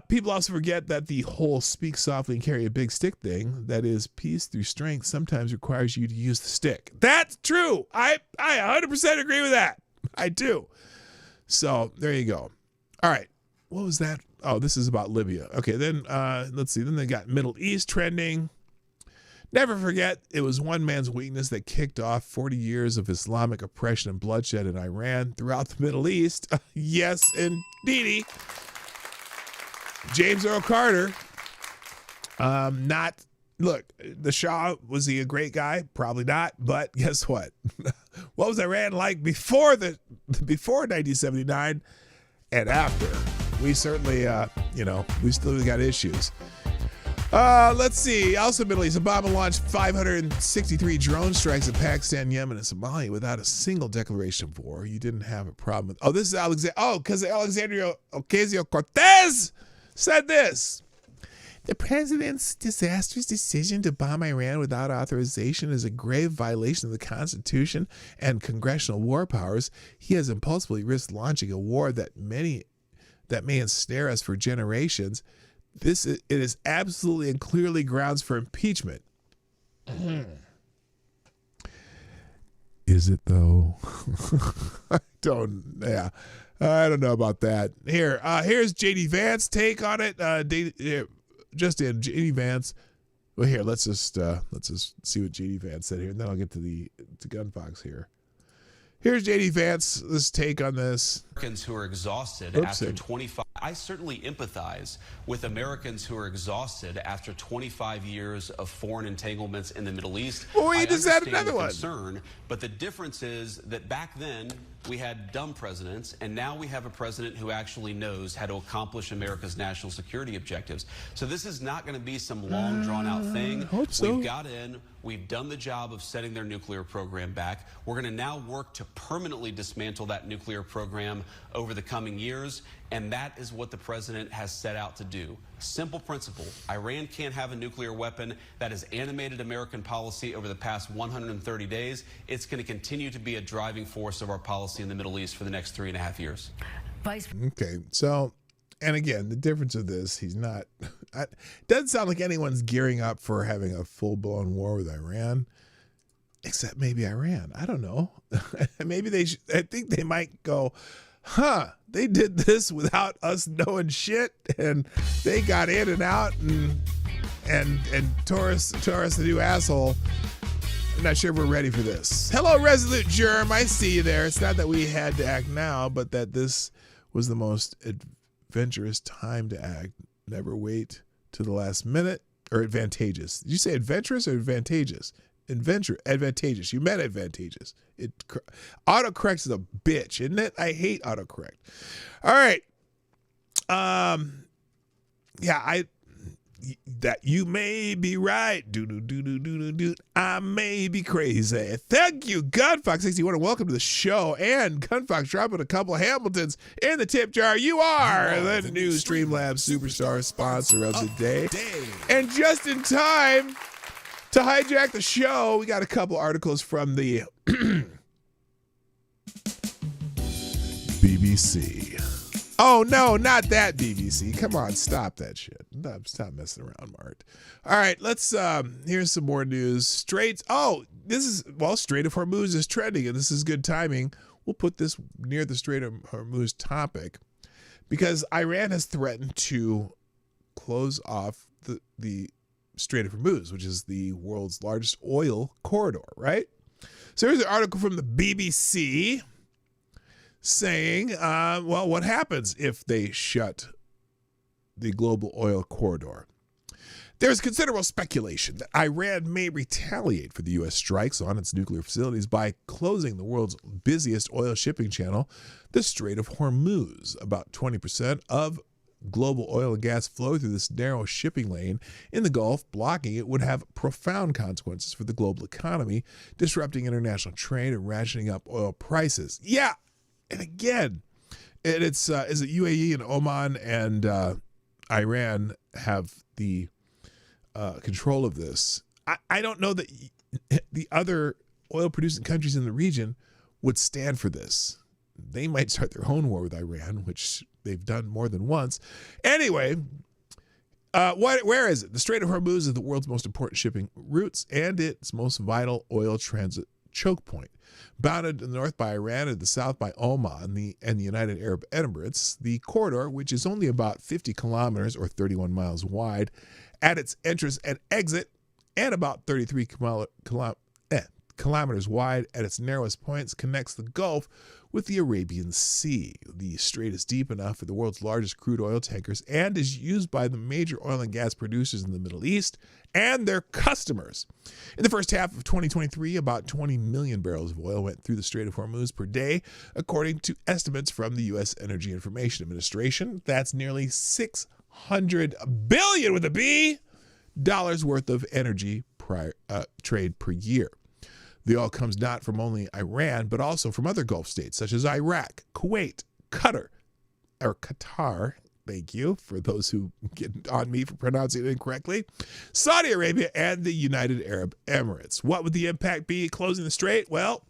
People also forget that the whole speak softly and carry a big stick thing, that is peace through strength, sometimes requires you to use the stick. That's true. I 100% agree with that. I do. So there you go. All right. What was that? Oh, this is about Libya. Okay, then let's see. Then they got Middle East trending. Never forget, it was one man's weakness that kicked off 40 years of Islamic oppression and bloodshed in Iran throughout the Middle East. Yes, indeedy. James Earl Carter. Look, the Shah, was he a great guy? Probably not. But guess what? What was Iran like before 1979 and after? We certainly, we still got issues. Let's see. Also, Middle East. Obama launched 563 drone strikes in Pakistan, Yemen, and Somalia without a single declaration of war. You didn't have a problem with. Oh, this is Alexander. Oh, because Alexandria Ocasio-Cortez said this. The president's disastrous decision to bomb Iran without authorization is a grave violation of the Constitution and congressional war powers. He has impulsively risked launching a war that may ensnare us for generations. It is absolutely and clearly grounds for impeachment. Is it though? I don't know about that. Here's JD Vance take on it. Just in JD Vance. Well, here, let's just see what JD Vance said here, and then I'll get to Gunfox here. Here's JD Vance's take on this. Americans who are exhausted after 25. I certainly empathize with Americans who are exhausted after 25 years of foreign entanglements in the Middle East. Well, we just had another one. Concern, but the difference is that back then we had dumb presidents, and now we have a president who actually knows how to accomplish America's national security objectives. So this is not going to be some long, drawn-out thing. Hope so. We've got in. We've done the job of setting their nuclear program back. We're going to now work to permanently dismantle that nuclear program over the coming years, and that is what the president has set out to do. Simple principle. Iran can't have a nuclear weapon. That has animated American policy over the past 130 days. It's going to continue to be a driving force of our policy in the Middle East for the next 3.5 years. Okay, so, and again, the difference of this, he's not, doesn't sound like anyone's gearing up for having a full-blown war with Iran, except maybe Iran. I don't know. Maybe I think they might go, they did this without us knowing shit, and they got in and out and tore us a new asshole. I'm not sure if we're ready for this. Hello, Resolute Germ. I see you there. It's not that we had to act now, but that this was the most adventurous time to act. Never wait to the last minute. Or advantageous. Did you say adventurous or advantageous? Advantageous. You meant advantageous. Autocorrect is a bitch, isn't it? I hate autocorrect. All right. That you may be right. I may be crazy. Thank you, Gunfox61, and welcome to the show. And Gunfox dropping a couple of Hamiltons in the tip jar. You are the new Streamlabs superstar sponsor of the day. And just in time to hijack the show, we got a couple articles from the BBC. Oh, no, not that BBC. Come on, stop that shit. Stop messing around, Mart. All right, let's, here's some more news. Strait of Hormuz is trending, and this is good timing. We'll put this near the Strait of Hormuz topic because Iran has threatened to close off the Strait of Hormuz, which is the world's largest oil corridor, right? So here's an article from the BBC saying, what happens if they shut the global oil corridor? There's considerable speculation that Iran may retaliate for the U.S. strikes on its nuclear facilities by closing the world's busiest oil shipping channel, the Strait of Hormuz. About 20% of global oil and gas flow through this narrow shipping lane in the Gulf. Blocking it would have profound consequences for the global economy, disrupting international trade and ratcheting up oil prices. Yeah. And again, is it UAE and Oman and Iran have the control of this? I don't know that the other oil-producing countries in the region would stand for this. They might start their own war with Iran, which they've done more than once. Anyway, where is it? The Strait of Hormuz is the world's most important shipping routes and its most vital oil transit choke point. Bounded to the north by Iran and the south by Oman and the United Arab Emirates, the corridor, which is only about 50 kilometers or 31 miles wide at its entrance and exit, and about 33 kilometers wide at its narrowest points, connects the Gulf with the Arabian Sea. The strait is deep enough for the world's largest crude oil tankers and is used by the major oil and gas producers in the Middle East and their customers. In the first half of 2023, about 20 million barrels of oil went through the Strait of Hormuz per day, according to estimates from the U.S. Energy Information Administration. That's nearly $600 billion with a B worth of energy trade per year. The oil comes not from only Iran, but also from other Gulf states such as Iraq, Kuwait, Qatar, thank you for those who get on me for pronouncing it incorrectly, Saudi Arabia, and the United Arab Emirates. What would the impact be closing the strait? Well,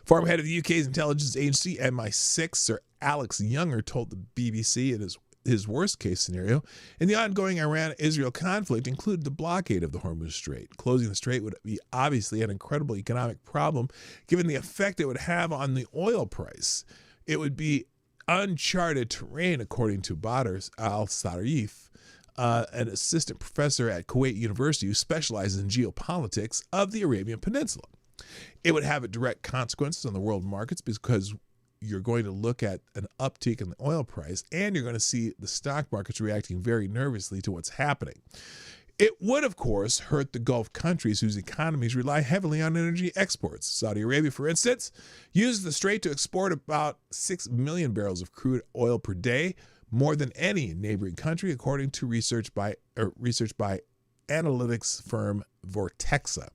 former head of the UK's intelligence agency, MI6, Sir Alex Younger, told the BBC in his worst-case scenario in the ongoing Iran-Israel conflict included the blockade of the Hormuz Strait. Closing the strait would be obviously an incredible economic problem given the effect it would have on the oil price. It would be uncharted terrain, according to Badr al-Sarif, an assistant professor at Kuwait University who specializes in geopolitics of the Arabian Peninsula. It would have a direct consequences on the world markets because you're going to look at an uptick in the oil price, and you're going to see the stock markets reacting very nervously to what's happening. It would, of course, hurt the Gulf countries whose economies rely heavily on energy exports. Saudi Arabia, for instance, uses the strait to export about 6 million barrels of crude oil per day, more than any neighboring country, according to research by analytics firm Vortexa.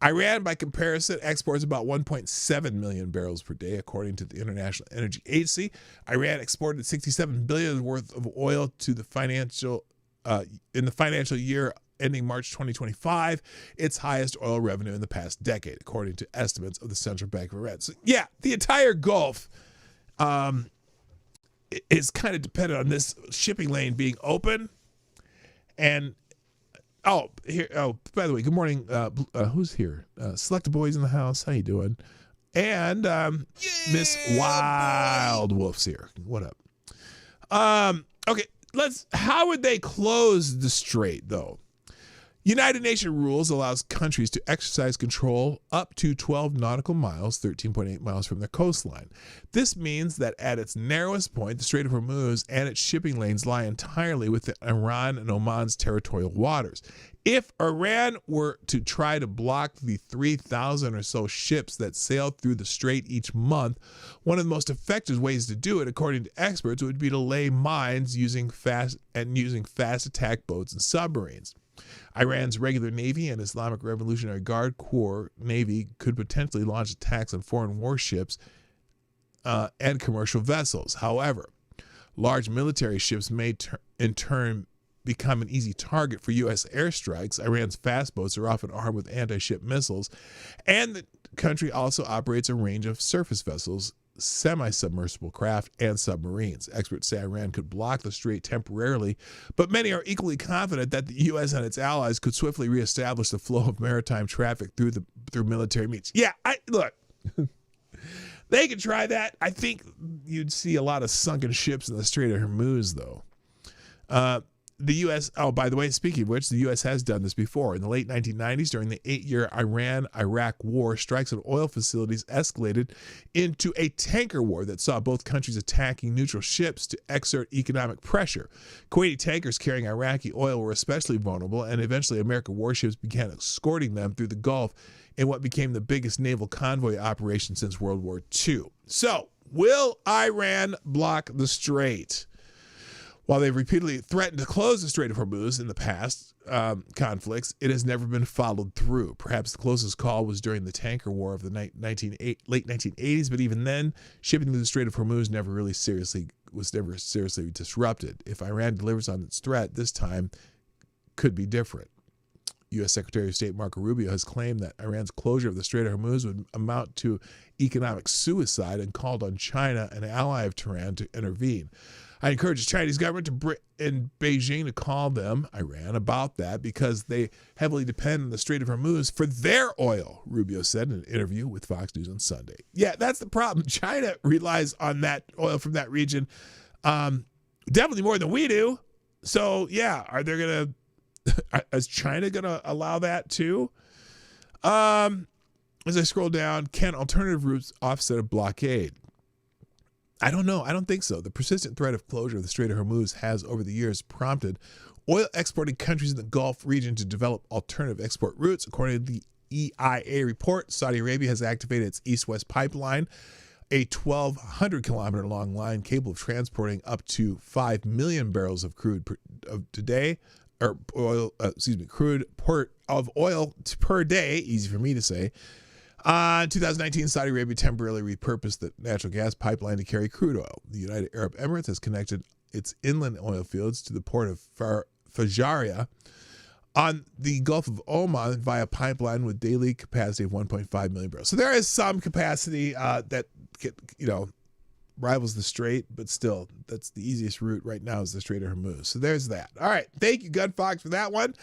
Iran, by comparison, exports about 1.7 million barrels per day, according to the International Energy Agency. Iran exported $67 billion worth of oil to the in the financial year ending March 2025, its highest oil revenue in the past decade, according to estimates of the Central Bank of Iran. So, yeah, the entire Gulf is kind of dependent on this shipping lane being open. And by the way, good morning. Who's here? Select the Boys in the house. How you doing? And Miss Wild Wolf's here. What up? Okay, how would they close the strait, though? United Nations rules allows countries to exercise control up to 12 nautical miles, 13.8 miles from their coastline. This means that at its narrowest point, the Strait of Hormuz and its shipping lanes lie entirely within Iran and Oman's territorial waters. If Iran were to try to block the 3,000 or so ships that sail through the strait each month, one of the most effective ways to do it, according to experts, would be to lay mines using fast attack boats and submarines. Iran's regular Navy and Islamic Revolutionary Guard Corps Navy could potentially launch attacks on foreign warships and commercial vessels. However, large military ships may in turn become an easy target for U.S. airstrikes. Iran's fast boats are often armed with anti-ship missiles, and the country also operates a range of surface vessels, semi-submersible craft, and submarines. Experts say Iran could block the strait temporarily, but many are equally confident that the U.S. and its allies could swiftly reestablish the flow of maritime traffic through military means. Yeah, look, they could try that. I think you'd see a lot of sunken ships in the Strait of Hormuz, though. The U.S., by the way, speaking of which, the U.S. has done this before. In the late 1990s, during the 8-year Iran-Iraq war, strikes on oil facilities escalated into a tanker war that saw both countries attacking neutral ships to exert economic pressure. Kuwaiti tankers carrying Iraqi oil were especially vulnerable, and eventually American warships began escorting them through the Gulf in what became the biggest naval convoy operation since World War II. So, will Iran block the strait? While they've repeatedly threatened to close the Strait of Hormuz in the past conflicts, it has never been followed through. Perhaps the closest call was during the tanker war of the late 1980s, but even then, shipping through the Strait of Hormuz was never seriously disrupted. If Iran delivers on its threat, this time could be different. U.S. Secretary of State Marco Rubio has claimed that Iran's closure of the Strait of Hormuz would amount to economic suicide and called on China, an ally of Tehran, to intervene. I encourage the Chinese government in Beijing to call them, Iran, about that because they heavily depend on the Strait of Hormuz for their oil, Rubio said in an interview with Fox News on Sunday. Yeah, that's the problem. China relies on that oil from that region definitely more than we do. So, yeah, is China going to allow that too? As I scroll down, can alternative routes offset a blockade? I don't know. I don't think so. The persistent threat of closure of the Strait of Hormuz has, over the years, prompted oil exporting countries in the Gulf region to develop alternative export routes. According to the EIA report, Saudi Arabia has activated its East-West pipeline, a 1,200-kilometer long line capable of transporting up to 5 million barrels of crude today, crude of oil per day, easy for me to say. In 2019, Saudi Arabia temporarily repurposed the natural gas pipeline to carry crude oil. The United Arab Emirates has connected its inland oil fields to the port of Fajaria on the Gulf of Oman via pipeline with daily capacity of 1.5 million barrels. So there is some capacity that, rivals the Strait, but still, that's the easiest route right now is the Strait of Hormuz. So there's that. All right. Thank you, Gunfox, for that one.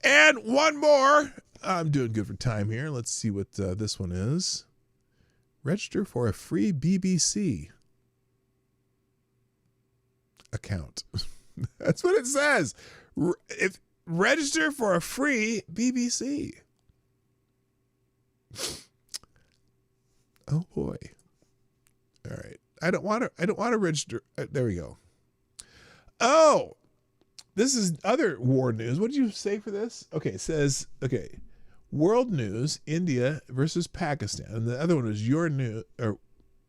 And one more. I'm doing good for time here. Let's see what this one is. Register for a free BBC account. That's what it says. Register for a free BBC. Oh boy. All right. I don't want to register. There we go. Oh, this is other war news. What did you say for this? Okay, it says, world news, India versus Pakistan. And the other one was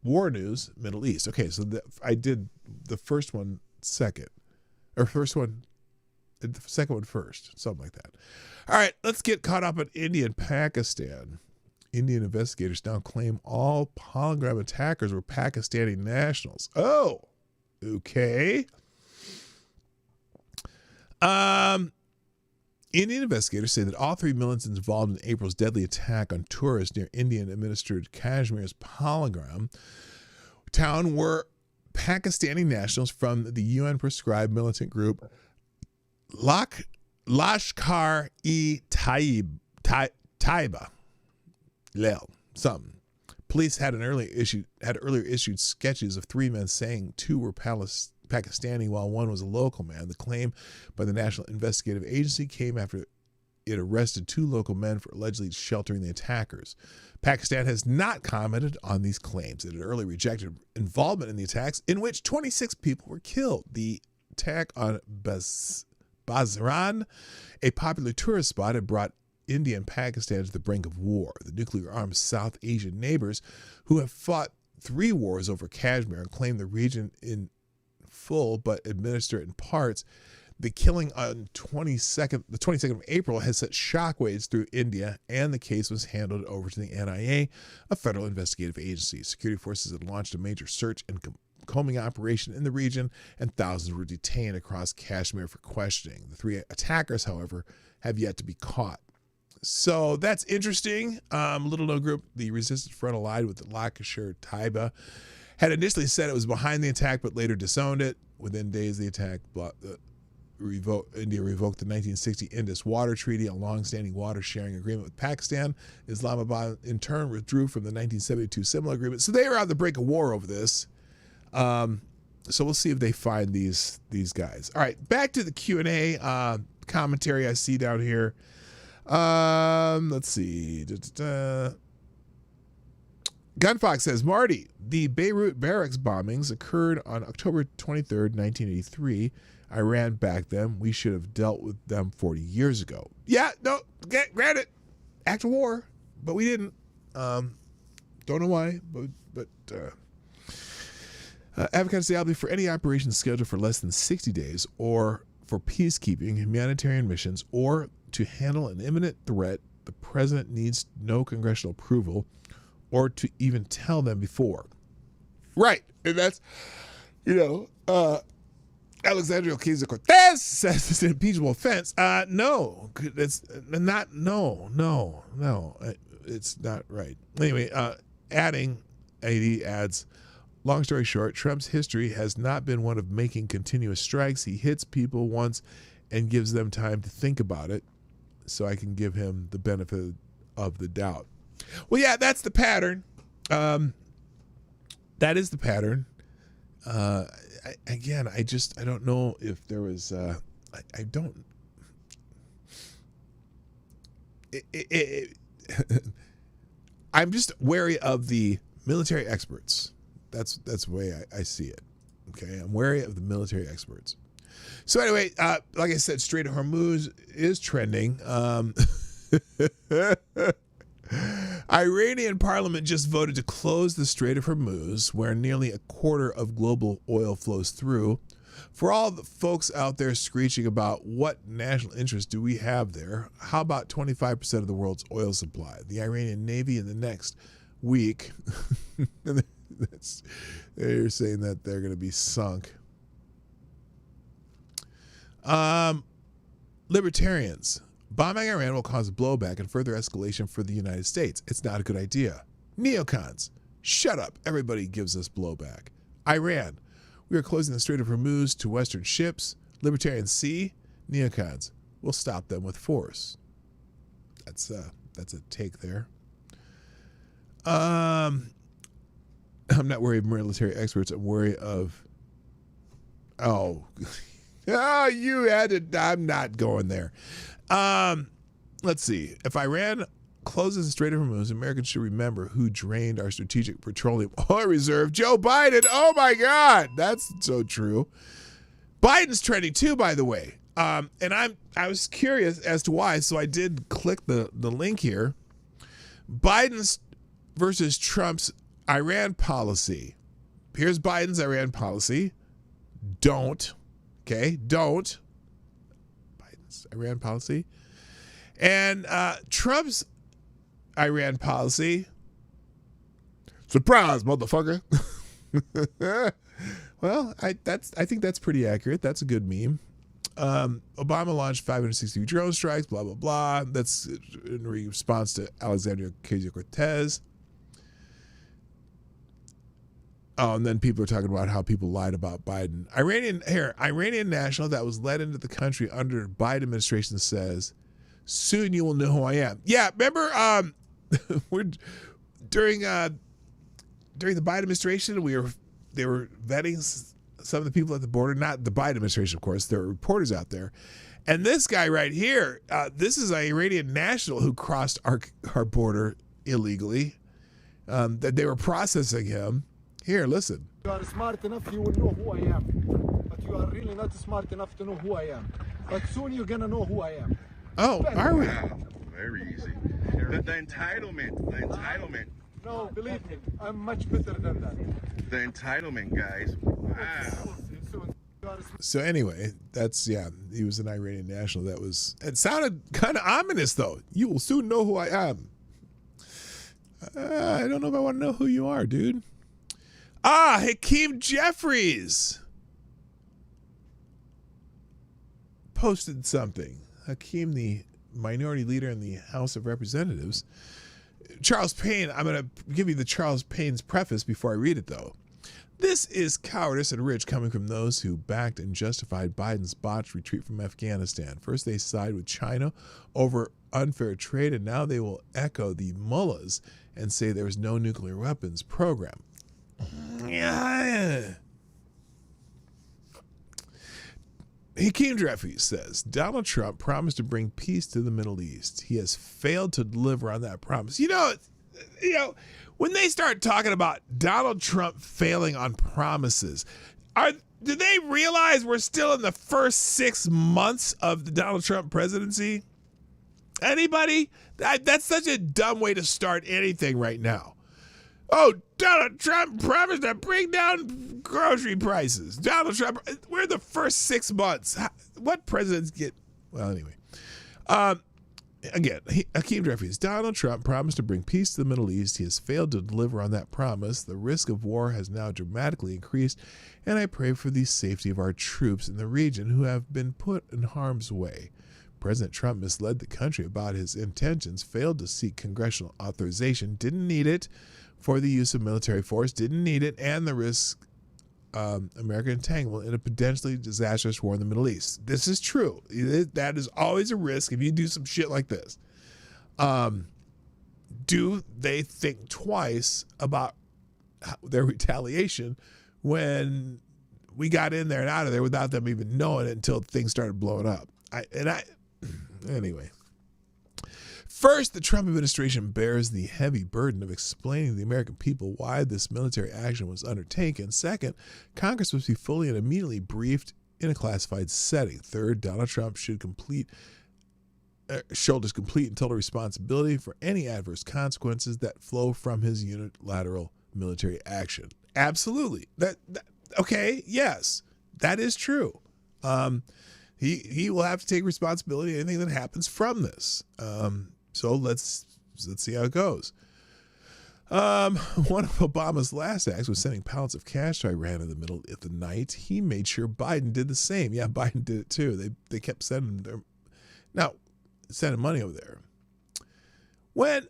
war news, Middle East. Okay, so I did the first one second. Or the second one first. Something like that. All right, let's get caught up on India and Pakistan. Indian investigators now claim all polygram attackers were Pakistani nationals. Oh, okay. Indian investigators say that all three militants involved in April's deadly attack on tourists near Indian-administered Kashmir's Pahalgam town were Pakistani nationals from the UN-prescribed militant group Lashkar-e-Taiba. Police had earlier issued sketches of three men saying two were Pakistani while one was a local man. The claim by the National Investigative Agency came after it arrested two local men for allegedly sheltering the attackers. Pakistan has not commented on these claims. It had earlier rejected involvement in the attacks in which 26 people were killed. The attack on Bazran, a popular tourist spot, had brought India and Pakistan to the brink of war. The nuclear-armed South Asian neighbors who have fought 3 wars over Kashmir and claim the region in full but administer it in parts. The killing on the 22nd of April has set shockwaves through India, and the case was handed over to the NIA, a federal investigative agency. Security forces had launched a major search and combing operation in the region, and thousands were detained across Kashmir for questioning. The 3 attackers, however, have yet to be caught. So that's interesting. Little known group, the Resistance Front allied with the Lashkar-e-Taiba, had initially said it was behind the attack, but later disowned it. Within days of the attack, India revoked the 1960 Indus Water Treaty, a long-standing water-sharing agreement with Pakistan. Islamabad, in turn, withdrew from the 1972 Simla Agreement. So they were on the brink of war over this. So we'll see if they find these guys. All right, back to the Q&A commentary I see down here. Let's see. Gunfox says, Marty, the Beirut barracks bombings occurred on October 23rd, 1983. Iran backed them. We should have dealt with them 40 years ago. Yeah, no, granted, act of war, but we didn't. Don't know why, but advocates say for any operation scheduled for less than 60 days or for peacekeeping, humanitarian missions, or to handle an imminent threat, the president needs no congressional approval or to even tell them before. Right. And that's, Alexandria Ocasio-Cortez says it's an impeachable offense. No, it's not. No, it's not right. Anyway, he adds, long story short, Trump's history has not been one of making continuous strikes. He hits people once and gives them time to think about it, so I can give him the benefit of the doubt. Well, yeah, that's the pattern. That is the pattern. I don't know if there was, I'm just wary of the military experts. That's the way I see it. Okay. I'm wary of the military experts. So anyway, like I said, Strait of Hormuz is trending. Iranian parliament just voted to close the Strait of Hormuz, where nearly a quarter of global oil flows through. For all the folks out there screeching about what national interest do we have there, how about 25% of the world's oil supply? The Iranian Navy in the next week, they're saying that they're going to be sunk. Libertarians. Bombing Iran will cause blowback and further escalation for the United States. It's not a good idea. Neocons. Shut up. Everybody gives us blowback. Iran. We are closing the Strait of Hormuz to Western ships. Libertarians see. Neocons. We'll stop them with force. That's a take there. I'm not worried of military experts. I'm worried of... Oh, you had to... I'm not going there. Let's see. If Iran closes the Strait of Hormuz, Americans should remember who drained our strategic petroleum oil reserve. Joe Biden. Oh my God, that's so true. Biden's trending too, by the way. And I was curious as to why, so I did click the link here. Biden's versus Trump's Iran policy. Here's Biden's Iran policy. Don't. Okay, don't. Biden's Iran policy. And Trump's Iran policy. Surprise, motherfucker. Well, I think that's pretty accurate. That's a good meme. Obama launched 560 drone strikes, blah, blah, blah. That's in response to Alexandria Ocasio-Cortez. Oh, and then people are talking about how people lied about Biden. Iranian national that was led into the country under Biden administration says, soon you will know who I am. Yeah, remember during the Biden administration, they were vetting some of the people at the border, not the Biden administration, of course. There were reporters out there. And this guy right here, this is an Iranian national who crossed our border illegally, that they were processing him. Here, listen. You are smart enough, you will know who I am. But you are really not smart enough to know who I am. But soon you're going to know who I am. Oh, are we? Very easy. The entitlement. No, believe me, I'm much better than that. The entitlement, guys. Wow. So anyway, that's, yeah, he was an Iranian national. It sounded kind of ominous, though. You will soon know who I am. I don't know if I want to know who you are, dude. Hakeem Jeffries posted something. Hakeem, the minority leader in the House of Representatives. Charles Payne, I'm going to give you the Charles Payne's preface before I read it, though. This is cowardice and rage coming from those who backed and justified Biden's botched retreat from Afghanistan. First, they side with China over unfair trade, and now they will echo the mullahs and say there was no nuclear weapons program. Hakeem Jeffries says, Donald Trump promised to bring peace to the Middle East. He has failed to deliver on that promise. You know, when they start talking about Donald Trump failing on promises, do they realize we're still in the first 6 months of the Donald Trump presidency? Anybody? That's such a dumb way to start anything right now. Oh, Donald Trump promised to bring down grocery prices. Donald Trump, we're the first 6 months. What presidents get? Well, anyway. Again, Hakeem Jeffries, Donald Trump promised to bring peace to the Middle East. He has failed to deliver on that promise. The risk of war has now dramatically increased, and I pray for the safety of our troops in the region who have been put in harm's way. President Trump misled the country about his intentions, failed to seek congressional authorization, didn't need it for the use of military force, didn't need it, and the risk American entanglement in a potentially disastrous war in the Middle East. This is true. That is always a risk if you do some shit like this. Do they think twice about their retaliation when we got in there and out of there without them even knowing it until things started blowing up? Anyway. First, the Trump administration bears the heavy burden of explaining to the American people why this military action was undertaken. Second, Congress must be fully and immediately briefed in a classified setting. Third, Donald Trump shoulders complete and total responsibility for any adverse consequences that flow from his unilateral military action. Absolutely. Okay, yes. that is true. He will have to take responsibility for anything that happens from this. So let's see how it goes. One of Obama's last acts was sending pallets of cash to Iran in the middle of the night. He made sure Biden did the same. Yeah, Biden did it too. They kept sending money over there. When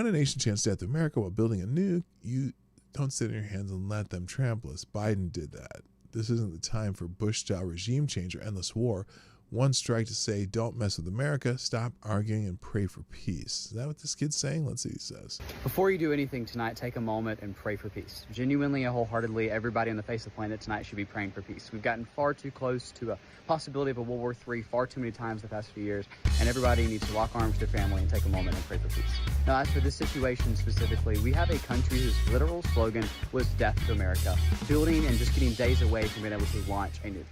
a nation chants death to America while building a nuke, you don't sit in your hands and let them trample us. Biden did that. This isn't the time for Bush-style regime change or endless war. One strike to say, don't mess with America, stop arguing, and pray for peace. Is that what this kid's saying? Let's see what he says. Before you do anything tonight, take a moment and pray for peace. Genuinely and wholeheartedly, everybody on the face of the planet tonight should be praying for peace. We've gotten far too close to a possibility of a World War III far too many times the past few years, and everybody needs to lock arms with their family and take a moment and pray for peace. Now, as for this situation specifically, we have a country whose literal slogan was death to America, building and just getting days away from being able to launch a nuke.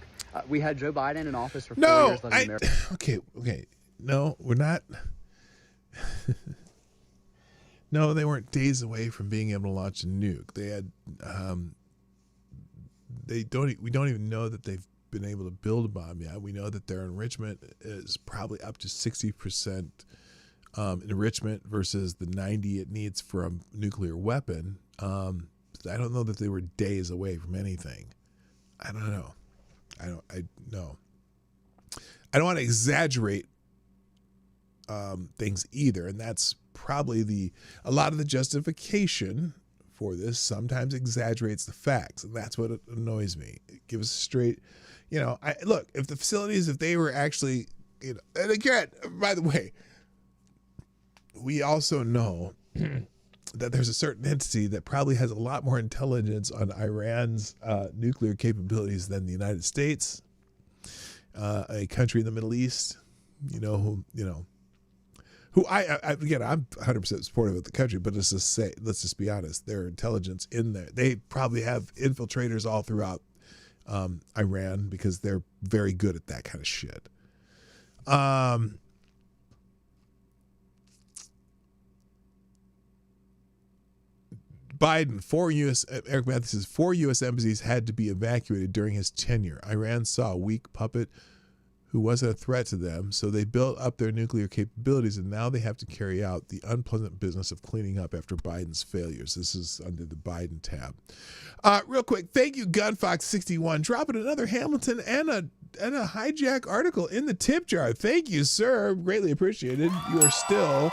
We had Joe Biden in office for 4 years. Okay. No, we're not. No, they weren't days away from being able to launch a nuke. They had. We don't even know that they've been able to build a bomb yet. We know that their enrichment is probably up to 60% enrichment versus the 90 it needs for a nuclear weapon. I don't know that they were days away from anything. I don't know. I don't want to exaggerate things either, and that's probably a lot of the justification for this sometimes exaggerates the facts, and that's what annoys me. Give us a straight, look, if the facilities, if they were actually, and again, by the way, we also know that there's a certain entity that probably has a lot more intelligence on Iran's nuclear capabilities than the United States, a country in the Middle East, who I'm 100% supportive of the country, but let's just be honest, their intelligence in there, they probably have infiltrators all throughout Iran because they're very good at that kind of shit. Biden, Eric Matthews says, 4 U.S. embassies had to be evacuated during his tenure. Iran saw a weak puppet who wasn't a threat to them, so they built up their nuclear capabilities, and now they have to carry out the unpleasant business of cleaning up after Biden's failures. This is under the Biden tab. Real quick, thank you, Gunfox61, dropping another Hamilton and a hijack article in the tip jar. Thank you, sir. Greatly appreciated. You are still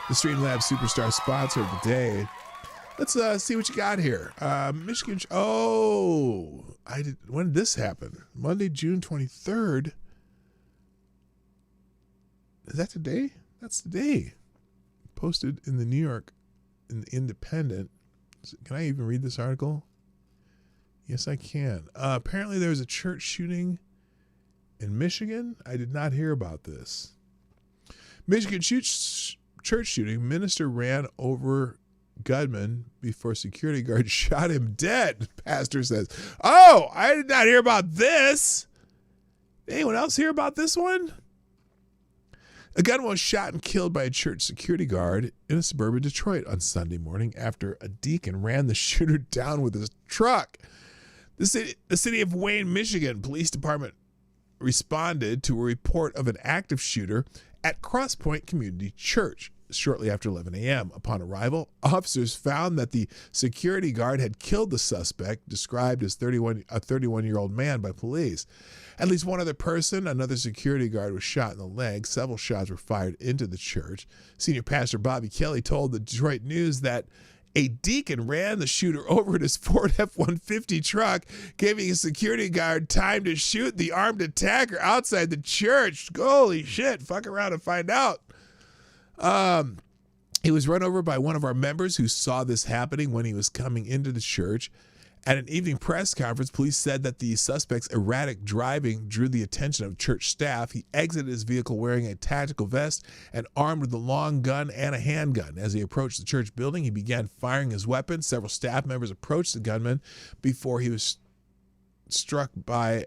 the Streamlabs Superstar sponsor of the day. Let's see what you got here. Michigan. When did this happen? Monday, June 23rd. Is that today? That's today. Posted in the New York, in the Independent. Can I even read this article? Yes, I can. Apparently, there was a church shooting in Michigan. I did not hear about this. Michigan church shooting. Minister ran over gunman before security guard shot him dead, pastor says. Oh, I did not hear about this. Anyone else hear about this one? A gunman was shot and killed by a church security guard in a suburban Detroit on Sunday morning after a deacon ran the shooter down with his truck. The city of Wayne, Michigan Police Department responded to a report of an active shooter at Cross Point Community Church shortly after 11 a.m. Upon arrival, officers found that the security guard had killed the suspect, described as a 31-year-old man by police. At least one other person, another security guard, was shot in the leg. Several shots were fired into the church. Senior pastor Bobby Kelly told the Detroit News that a deacon ran the shooter over in his Ford F-150 truck, giving a security guard time to shoot the armed attacker outside the church. Holy shit, fuck around and find out. He was run over by one of our members who saw this happening when he was coming into the church. At an evening press conference, police said that the suspect's erratic driving drew the attention of church staff. He exited his vehicle wearing a tactical vest and armed with a long gun and a handgun. As he approached the church building, he began firing his weapon. Several staff members approached the gunman before he was struck by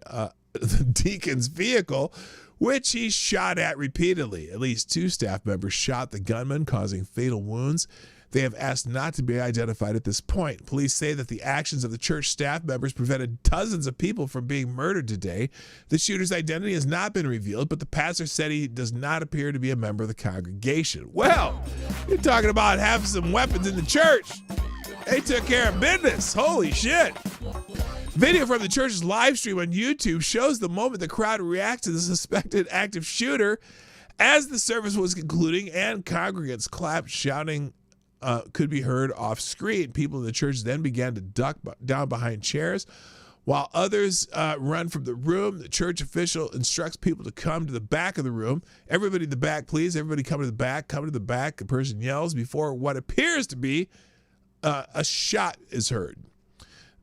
the deacon's vehicle, which he shot at repeatedly. At least 2 staff members shot the gunman, causing fatal wounds. They have asked not to be identified at this point. Police say that the actions of the church staff members prevented dozens of people from being murdered today. The shooter's identity has not been revealed, but the pastor said he does not appear to be a member of the congregation. Well, you're talking about having some weapons in the church. They took care of business. Holy shit. Video from the church's live stream on YouTube shows the moment the crowd reacts to the suspected active shooter. As the service was concluding and congregants clapped, shouting could be heard off screen. People in the church then began to duck down behind chairs while others run from the room. The church official instructs people to come to the back of the room. Everybody in the back, please. Everybody come to the back. Come to the back. The person yells before what appears to be a shot is heard.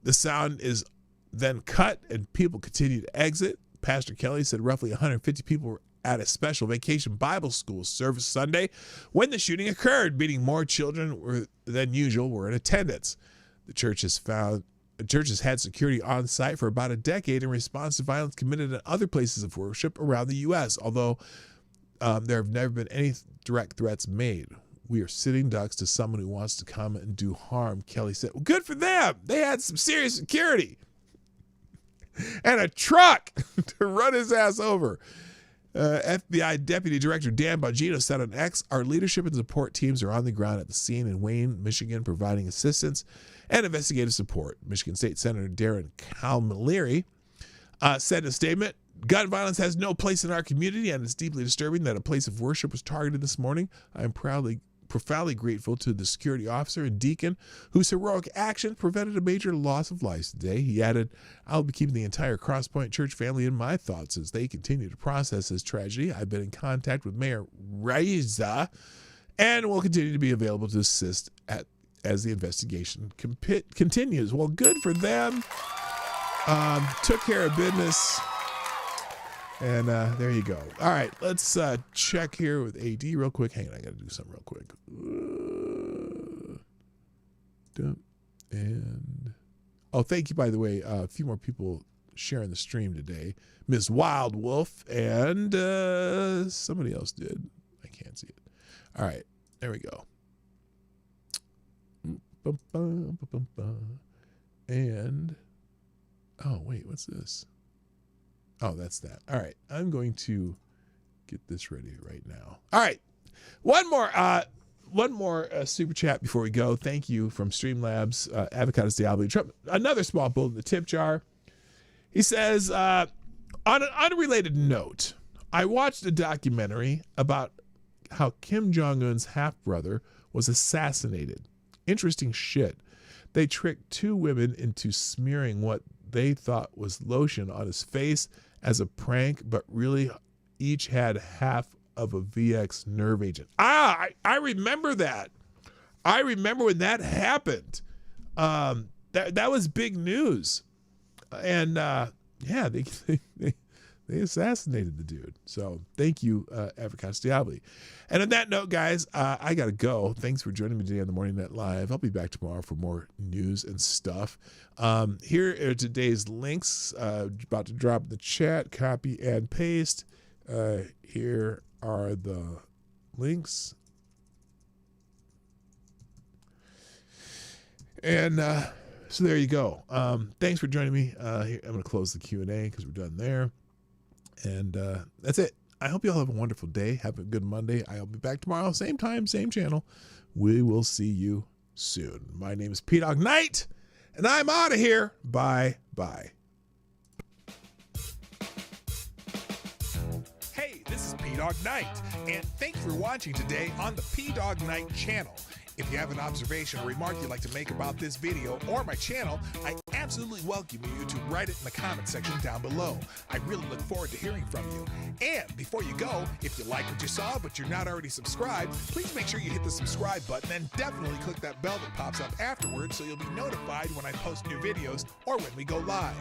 The sound is then cut and people continue to exit. Pastor Kelly said roughly 150 people were at a special vacation Bible school service Sunday when the shooting occurred, meaning more children than usual were in attendance. The church has had security on site for about a decade in response to violence committed at other places of worship around the U.S., although there have never been any direct threats made. We are sitting ducks to someone who wants to come and do harm, Kelly said. Well, good for them. They had some serious security and a truck to run his ass over. FBI Deputy Director Dan Bongino said on X, our leadership and support teams are on the ground at the scene in Wayne, Michigan, providing assistance and investigative support. Michigan State Senator Darren Calmaleary said in a statement, gun violence has no place in our community, and it's deeply disturbing that a place of worship was targeted this morning. I am profoundly grateful to the security officer and deacon whose heroic action prevented a major loss of lives today. He added, I'll be keeping the entire Cross Point Church family in my thoughts as they continue to process this tragedy. I've been in contact with Mayor Reza and will continue to be available to assist as the investigation continues. Well, good for them. Took care of business. And there you go. All right, let's check here with AD real quick. Hang on, I got to do something real quick. And thank you, by the way. A few more people sharing the stream today. Ms. Wild Wolf and somebody else did. I can't see it. All right, there we go. And wait, what's this? Oh, that's that. All right. I'm going to get this ready right now. All right. One more super chat before we go. Thank you from Streamlabs, Avocados Diablo. Another small bullet in the tip jar. He says, on an unrelated note, I watched a documentary about how Kim Jong-un's half-brother was assassinated. Interesting shit. They tricked two women into smearing what they thought was lotion on his face as a prank, but really each had half of a VX nerve agent. I remember that. I remember when that happened. That was big news. And yeah, they assassinated the dude. So thank you, Avocados Diablo. And on that note, guys, I got to go. Thanks for joining me today on the Morning Net Live. I'll be back tomorrow for more news and stuff. Here are today's links. About to drop in the chat. Copy and paste. Here are the links. And so there you go. Thanks for joining me. I'm going to close the Q&A because we're done there. And that's it. I hope you all have a wonderful day. Have a good Monday. I'll be back tomorrow, same time, same channel. We will see you soon. My name is PDawgKnight, and I'm out of here. Bye-bye. Hey, this is PDawgKnight, and thank you for watching today on the PDawgKnight channel. If you have an observation or remark you'd like to make about this video or my channel, I absolutely welcome you to write it in the comment section down below. I really look forward to hearing from you. And before you go, if you like what you saw but you're not already subscribed, please make sure you hit the subscribe button and definitely click that bell that pops up afterwards so you'll be notified when I post new videos or when we go live.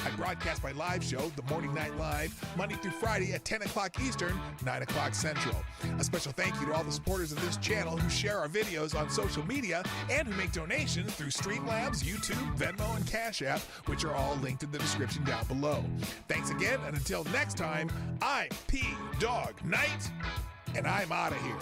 I broadcast my live show, The Morning Night Live, Monday through Friday at 10 o'clock Eastern, 9 o'clock Central. A special thank you to all the supporters of this channel who share our videos on social media and who make donations through Streamlabs, YouTube, Venmo, and Cashapp, which are all linked in the description down below. Thanks again, and until next time, I'm PDawgKnight, and I'm out of here.